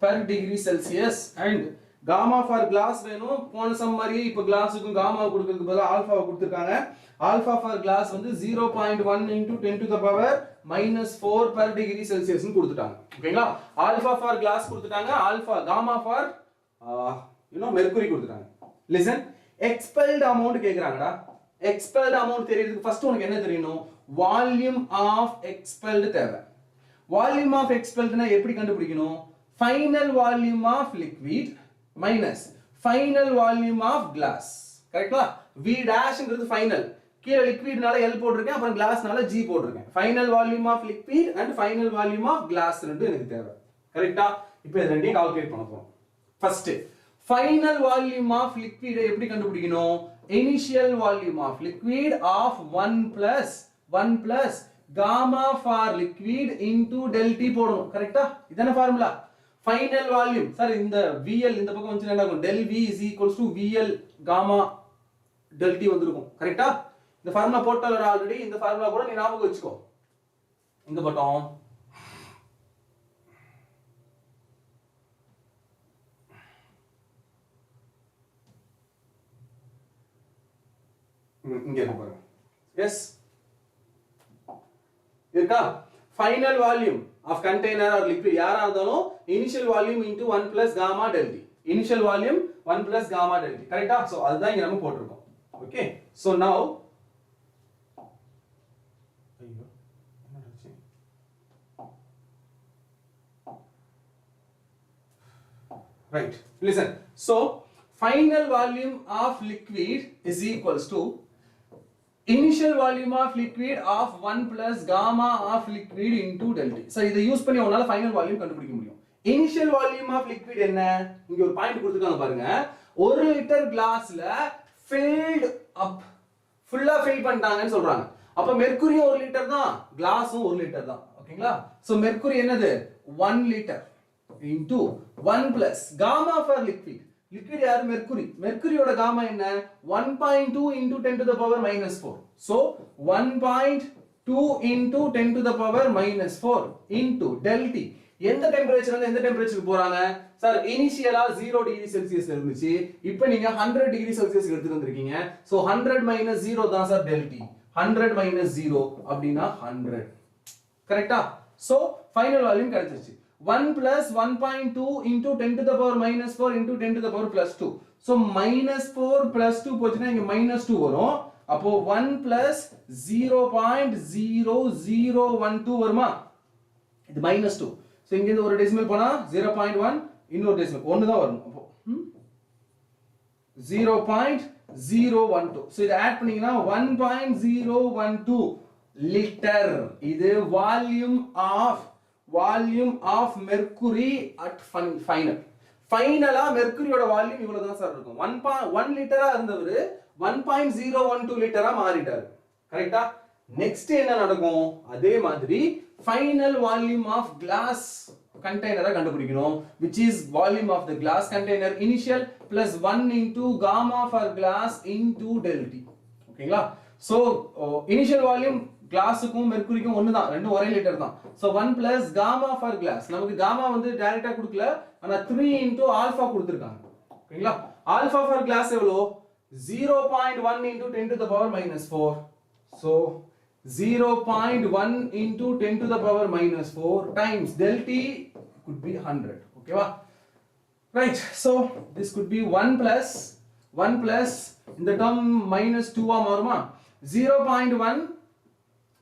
per degree Celsius, and gamma for glass வேணும். போன சம் மாதிரி இப்போ கிளாஸுக்கும் gamma கொடுக்கிறதுக்கு பதிலா ஆல்பா கொடுத்திருக்காங்க. ஆல்பா for glass வந்து 0.1 into 10 to the power minus 4 per degree Celsius னு கொடுத்துட்டாங்க. ஓகேங்களா? ஆல்பா for glass கொடுத்துட்டாங்க, ஆல்பா gamma for mercury கொடுத்துட்டாங்க. listen, expelled amount கேக்குறாங்கடா. expelled amount தெரியறதுக்கு ஃபர்ஸ்ட் உங்களுக்கு என்ன தெரியணும்? volume of expelled தேவை. volume of expelled னா எப்படி கண்டுபிடிக்கணும்? final volume of liquid minus final volume of glass. கரெக்ட்டா? v ன்றது final, கீழ liquidனால l போட்டுருக்கேன், அப்புறம் glassனால g போட்டுருக்கேன். final volume of liquid and final volume of glass ரெண்டு எனக்கு தேவை. கரெக்ட்டா? இப்போ இது ரெண்டையும் கால்குலேட் பண்ண போறோம். First final volume of liquid எப்படி கண்டுபிடிக்கணும்? initial volume of liquid of 1 plus gamma for liquid into del T போடணும். கரெக்ட்டா? இதான ஃபார்முலா. final volume, சார் இந்த VL இந்த பக்கம் வந்து என்ன ஆகும்? del V is equals to VL gamma del T வந்திருக்கும். கரெக்ட்டா? இந்த ஃபார்முலா போட்டல ஆல்ரெடி, இந்த ஃபார்முலா கூட நீ ஞாபகம் வச்சுக்கோ. இங்க போட்டோம். இங்க இருக்கு பாருங்க. எஸ் இருக்கா? final volume of container or liquid யாரா இருந்தாலும் initial volume into 1 plus gamma del T. initial volume 1 plus gamma del T. கரெக்ட்டா? சோ அதுதான் இங்க நம்ம போட்டுருக்கோம். ஓகே, சோ now ஐயோ என்னடாச்சு? right, listen, so final volume of liquid is equals to initial volume of liquid of 1 plus gamma of liquid into del T. So இதை use பண்ணி உங்களால final volume கண்டுபிடிக்க முடியும். initial volume of liquid என்ன? இங்க ஒரு பாயிண்ட் கொடுத்திருக்காங்க பாருங்க. 1 லிட்டர் கிளாஸ்ல filled up, ஃபுல்லா ஃபில் பண்ணிட்டாங்கன்னு சொல்றாங்க. அப்ப mercury 1 லிட்டர் தான், கிளாஸும் 1 லிட்டர் தான். ஓகேங்களா? சோ mercury என்னது? 1 litre into 1 plus gamma for liquid. liquid யாரு? mercury. mercuryயோட gamma என்ன? 1.2 into 10 to the power minus 4. so 1.2 into 10 to the power minus 4 into del T. எந்த டெம்பரேச்சர்ல இருந்து எந்த டெம்பரேச்சருக்கு போறாங்க? சார் இனிஷியலா 0 டிகிரி செல்சியஸ் இருந்துச்சு, இப்போ நீங்க 100 டிகிரி செல்சியஸ் எடுத்துட்டு வந்திருக்கீங்க. சோ 100 minus 0 தான் சார் del T. 100 minus 0 அப்படினா 100. கரெக்ட்டா? சோ ஃபைனல் வால்யூம் கிடைச்சிருச்சு. 1 plus 1.2 into 10 to the power minus 4 into 10 to the power plus 2. So minus 4 plus 2 போச்சுனா இங்க minus 2 வரும். அப்போ 1 plus 0.0012 வருமா? இது minus 2. So இங்க இந்த ஒரு டெசிமல் போனா 0.1, இன்னொரு டெசிமல் ஒன்னு தான் வரும். அப்போ 0.012. So இத ஆட் பண்ணீங்கன்னா 1.012 லிட்டர். இது volume of mercury at final. ஃபைனலா மெர்க்குரியோட வால்யூம் இவ்வளவு தான் சார் இருக்கும். 1 லிட்டரா இருந்தவர் 1.012 லிட்டரா மாறிட்டாரு. கரெக்ட்டா? நெக்ஸ்ட் என்ன நடக்கும்? அதே மாதிரி ஃபைனல் வால்யூம் ஆஃப் கிளாஸ் கண்டெய்னரை கண்டுபிடிக்கணும், which is volume of the glass container initial plus 1 into gamma for glass into del T. ஓகேங்களா? சோ இனிஷியல் வால்யூம் கிளாஸுக்கும் மெர்க்குரிக்கும் ஒன்னு தான், ரெண்டும் ஒரே லிட்டர் தான். So 1 plus gamma for glass. நமக்கு gamma வந்து டைரக்டா கொடுக்கல, ஆனா 3 into alpha கொடுத்திருக்காங்க. ஓகேங்களா? alpha for glass எவ்வளோ? 0.1 into 10 to the power minus 4. So 0.1 into 10 to the power minus 4 times del T could be 100. ஓகேவா? Right, so this could be 1 plus இந்த term minus 2 ஆ மாறுமா? 0.1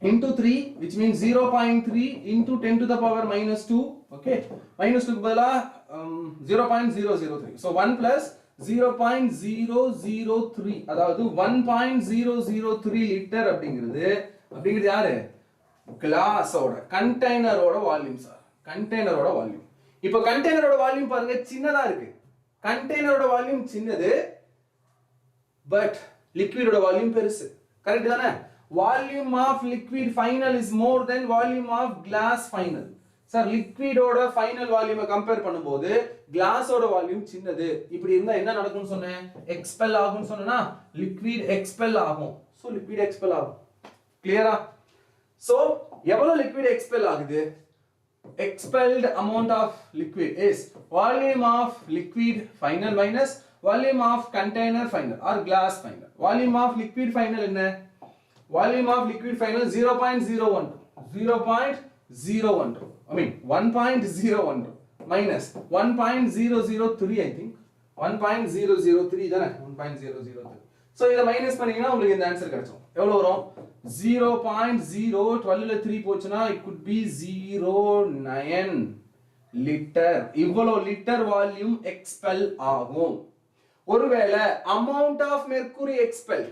into 3, which means 0.3 into 10 to the power minus 2. Okay, minus 2 க்கு பதிலா 0.003. So 1 plus 0.003, அதாவது 1.003 litre அப்படிங்கிறது யாரு? கிளாஸோட கண்டெய்னரோட volume sir. கண்டெய்னரோட வால்யூம். இப்போ கண்டெய்னரோட வால்யூம் பாருங்க சின்னதா இருக்கு. கண்டெய்னரோட வால்யூம் சின்னது, பட் லிக்விடோட வால்யூம் பெருசு. கரெக்ட் தானே? Volume of liquid final is more than volume of glass final. Sir, liquid oda final volume compare பண்ணும்போது glass oda volume சின்னது. இப்படி இருந்தா என்ன நடக்கும்னு சொன்னேன்? expel ஆகும்னு சொன்னேனா? liquid expel ஆகும். So liquid expel ஆகும். clear-ஆ? So எவ்வளவு liquid expel ஆகுது? Expelled amount of liquid is volume of liquid final minus volume of container final or glass final. Volume of liquid final என்ன? Volume of liquid final 0.012. 0.012. I mean 1.012 minus 1.003, I think. 1.003 தானே? 1.003. So இத minus பண்ணீங்கன்னா உங்களுக்கு இந்த answer கிடைக்கும். எவ்வளவு வரும்? 0.012 ல 3 போச்சுனா it could be 09 லிட்டர். இவ்வளவு லிட்டர் வால்யூம் எக்ஸ்பெல் ஆகும். ஒருவேளை amount of mercury expelled,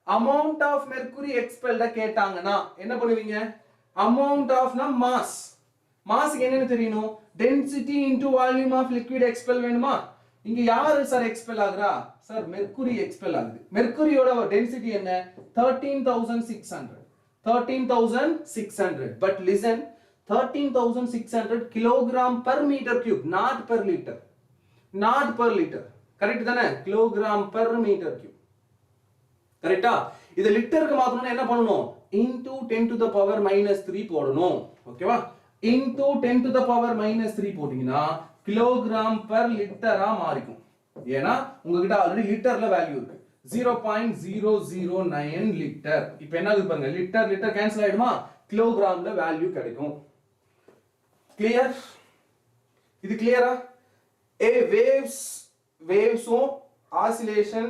amount of mercury expelled கேட்டாங்கன்னா என்ன பண்ணுவீங்க? amount of னா mass. mass என்னன்னு தெரியணும்? density into volume of liquid expel வேணுமா? இங்க யாரு சார் expel ஆகுறா? சார் mercury expel ஆகுது. mercuryயோட density என்ன? 13600. 13600. but listen, 13600 kilogram per meter cube, not per liter. not per liter. Correct தானே? kilogram per meter cube. கரெக்ட்டா? இத லிட்டருக்கு மாத்தணும்னா என்ன பண்ணனும்? into 10 to the power minus 3 போடணும். ஓகேவா? into 10 to the power minus 3 போட்டீங்கன்னா கிலோகிராம் per லிட்டரா மாறிக்கும். ஏனா உங்ககிட்ட ஆல்ரெடி லிட்டர்ல வேல்யூ இருக்கு. 0.009 லிட்டர். இப்போ என்ன ஆகுது பாருங்க, லிட்டர் லிட்டர் கேன்சல் ஆயிடுமா? கிலோகிராம்ல வேல்யூ கிடைக்கும். கிளியர்? இது கிளியரா? waves oscillation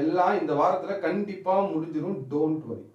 எல்லாம் இந்த வாரத்துல கண்டிப்பா முடிஞ்சிரும். Don't worry.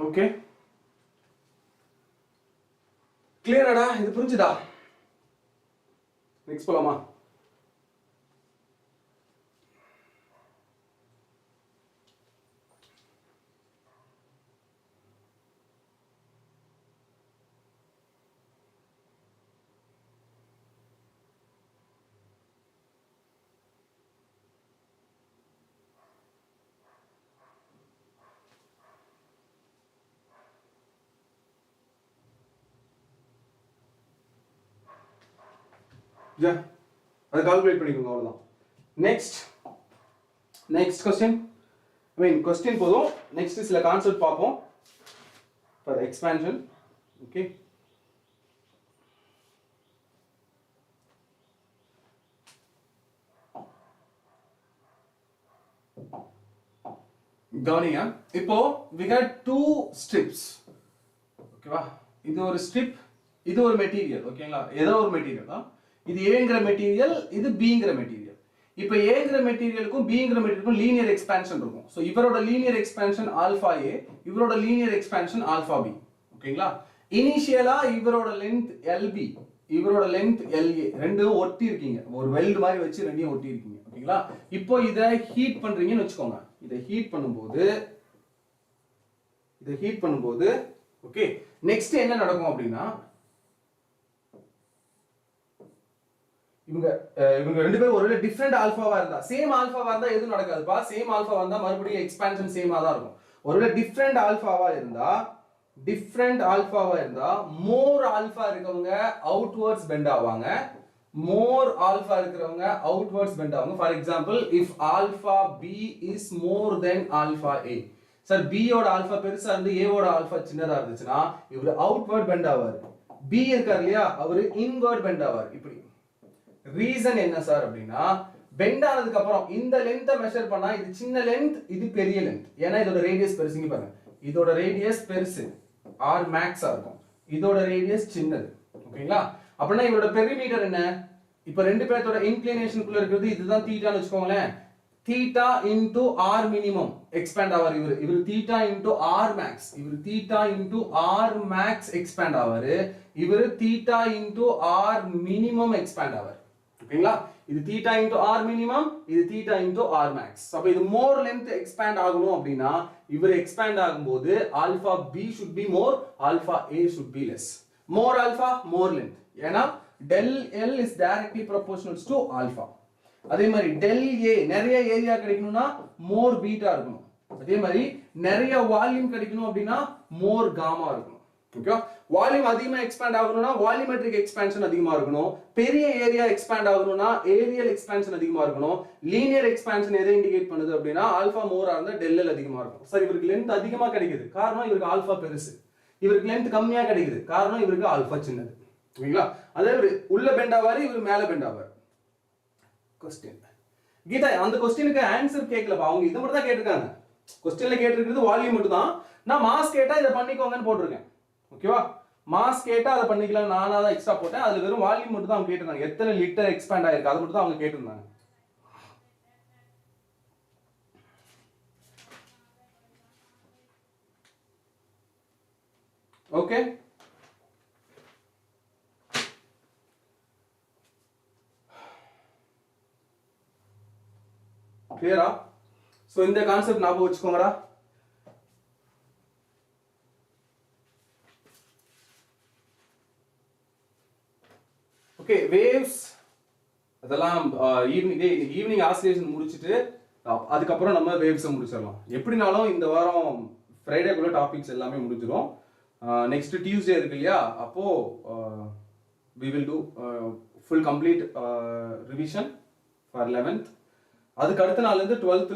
ஓகே, கிளியராடா? இது புரிஞ்சுதா? நெக்ஸ்ட் போலாமா? அதை கால்குலேட் பண்ணிக்கோங்க, அவ்வளவுதான். Next question. I mean question போதும், நெக்ஸ்ட் சில கான்செப்ட் பார்ப்போம் ஃபார் எக்ஸ்பான்ஷன். ஓகே, கவனிங்க. இப்போ we had two strips. ஓகேவா? இது ஒரு ஸ்ட்ரிப், இது ஒரு மெட்டீரியல். ஓகேங்களா? ஏதோ ஒரு மெட்டீரியல் தான். இது ஏங்கிற மெட்டீரியல், இது பிங்கிற மெட்டீரியல். இப்போ ஏங்கிற மெட்டீரியலுக்கும் பிங்கிற மெட்டீரியலுக்கும் லீனியர் எக்ஸ்பான்ஷன் இருக்கும். ஸோ இவரோட லீனியர் எக்ஸ்பான்ஷன் ஆல்ஃபா ஏ, இவரோட லீனியர் எக்ஸ்பான்ஷன் ஆல்ஃபா பி. ஓகேங்களா? இனிஷியலா இவரோட லென்த் எல்பி, இவரோட லென்த் எல்ஏ, ரெண்டும் ஒட்டி இருக்கீங்க. ஒரு வெல்ட் மாதிரி வச்சு ரெண்டையும் ஒட்டி இருக்கீங்க. ஓகேங்களா? இப்போ இதை ஹீட் பண்றீங்கன்னு வச்சுக்கோங்க. இதை ஹீட் பண்ணும்போது ஓகே, நெக்ஸ்ட் என்ன நடக்கும் அப்படின்னா, இவங்க ரெண்டு பேரும் ஒருவேளை டிஃபரெண்ட் ஆல்பாவா இருந்தா, சேம் ஆல்பாவா இருந்தா எதுவும் நடக்காதுப்பா. சேம் ஆல்பாவா இருந்தா மறுபடியும் எக்ஸ்பான்ஷன் சேமா தான் இருக்கும். ஒருவேளை டிஃபரெண்ட் ஆல்பாவா இருந்தா மோர் ஆல்பா இருக்கவங்க அவுட்வர்ட்ஸ் பெண்ட் ஆவாங்க, மோர் ஆல்பா இருக்கிறவங்க அவுட்வர்ட்ஸ் பெண்ட் ஆவாங்க. For example, if alpha B is more than alpha A, sir B யோட ஆல்பா பெருசா இருந்து ஏ ஓட ஆல்பா சின்னதா இருந்துச்சுன்னா இவர் அவுட்வர்ட் பெண்ட் ஆவார். பி இருக்கார் இல்லையா, அவரு இன்வர்ட் பெண்ட் ஆவார். இப்படி ரீசன் என்ன சார் அப்படின்னா, பெண்ட் ஆனதுக்கு அப்புறம் இந்த லென்த்தை மெஷர் பண்ணா இது சின்ன லென்த், இது பெரிய லென்த். ஏன்னா இதோட ரேடியஸ் பெருசுங்க பாருங்க, இதோட ரேடியஸ் பெருசு ஆர் மேக்ஸா இருக்கும், இதோட ரேடியஸ் சின்னது. ஓகேங்களா? அப்படின்னா இவரோட பெரிமீட்டர் என்ன? இப்போ ரெண்டு பேர்த்தோட இன்க்ளினேஷனுக்குள்ள இருக்கிறது இதுதான் தீட்டான்னு வச்சுக்கோங்களேன். Theta into R minimum expand ஆவார். இவர் தீட்டா இன்டு ஆர் மேக்ஸ், இவர் theta into R max expand ஆவார், இவர் theta into R minimum expand ஆவார். ஓகேங்களா? இது தீட்டா இன்டு ஆர் மினிமம், இது தீட்டா இன்டு ஆர் மேக்ஸ். அப்ப இது மோர் லென்த் எக்ஸ்பேண்ட் ஆகணும் அப்படின்னா இவர் எக்ஸ்பேண்ட் ஆகும்போது alpha B should be more, alpha A should be less. more alpha more length. ஏன்னா del L is directly proportional to alpha. அதே மாதிரி del A நிறைய ஏரியா கிடைக்கணும்னா more beta இருக்கணும். அதே மாதிரி நிறைய வால்யூம் கிடைக்கணும் அப்படின்னா more gamma இருக்கணும். ஓகே, வால்யூம் அதிகமா எக்ஸ்பேண்ட் ஆகணும்னா வால்யூமெட்ரிக் எக்ஸ்பான்ஷன் அதிகமா இருக்கணும். பெரிய ஏரியா எக்ஸ்பேண்ட் ஆகணும்னா ஏரியல் எக்ஸ்பான்ஷன் அதிகமா இருக்கணும். லீனியர் எக்ஸ்பான்ஷன் எதை இண்டிகேட் பண்ணுது அப்படின்னா ஆல்பா மோரா இருந்தா del L அதிகமா இருக்கும். சார் இவருக்கு லென்த் அதிகமா கிடைக்குது, காரணம் இவருக்கு ஆல்பா பெருசு. இவருக்கு லென்த் கம்மியா கிடைக்குது, காரணம் இவருக்கு ஆல்பா சின்னது. ஓகேங்களா? அதே உள்ள பெண்ட் ஆவாரு, இவர் மேல பெண்ட் ஆவாரு. क्वेश्चन கீதா, அந்த क्वेश्चனுக்கு ஆன்சர் கேட்கலப்பா, அவங்க இத மட்டும் தான் கேட்டிருக்காங்க. क्वेश्चनல கேட்டிருக்கிறது வால்யூம் மட்டும் தான். நான் மாஸ் கேட்டா இத பண்ணிக்கோங்கன்னு போட்டுருக்கேன். ஓகேவா? மாஸ் கேட்டா அத பண்ணிக்கலாம், நானா தான் எக்ஸ்ட்ரா போட்டேன். அதுல வெறும் வால்யூம் மட்டும் தான் அவங்க கேட்டிருந்தாங்க. எத்தனை லிட்டர் எக்ஸ்பாண்ட் ஆயிருக்கு அது மட்டும் தான் அவங்க கேட்டிருந்தாங்க. ஓகே, கிளியரா? சோ இந்த கான்செப்ட் ஞாபகம் வச்சுக்கோங்கடா. ஓகே, வேவ்ஸ் அதெல்லாம் ஈவினிங் ஆசிலேஷன் முடிச்சிட்டு அதுக்கப்புறம் நம்ம வேவ்ஸை முடிச்சிடலாம். எப்படினாலும் இந்த வாரம் ஃப்ரைடேக்குள்ள டாபிக்ஸ் எல்லாமே முடிஞ்சிடும். நெக்ஸ்ட் டியூஸ்டே இருக்கு இல்லையா, அப்போ we will do full complete revision for 11th. அதுக்கு அடுத்த நாள்ல இருந்து 12th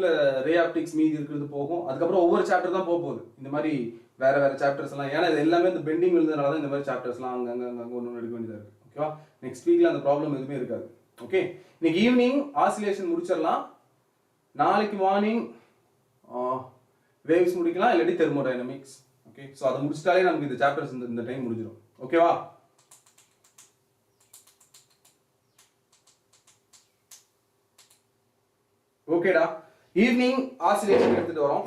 ரே ஆப்டிக்ஸ் மீதி இருக்கிறது போகும். அதுக்கப்புறம் ஒவ்வொரு சாப்டர் தான் போகுது. இந்த மாதிரி வேற வேற சாப்டர்ஸ் எல்லாம், ஏன்னா இது எல்லாமே இந்த பெண்டிங் விழுந்ததுனால தான் இந்த மாதிரி சாப்டர்ஸ்லாம் அங்க ஒன்று எடுக்க வேண்டியதா இருக்கு. ஓகேவா? நெக்ஸ்ட் வீக்ல அந்த ப்ராப்ளம் எதுவுமே இருக்காது. ஓகே, இன்னைக்கு ஈவினிங் ஆசிலேஷன் முடிச்சிடலாம். நாளைக்கு மார்னிங் வேவ்ஸ் முடிக்கலாம், இல்லாட்டி தெர்மோடைனமிக்ஸ். ஓகே, ஸோ அதை முடிச்சிட்டாலே நமக்கு இந்த சாப்டர்ஸ் இந்த டைம் முடிஞ்சிடும். ஓகேவா? ஓகேடா, ஈவினிங் ஆசிலேஷன் எடுத்துட்டு வரோம்.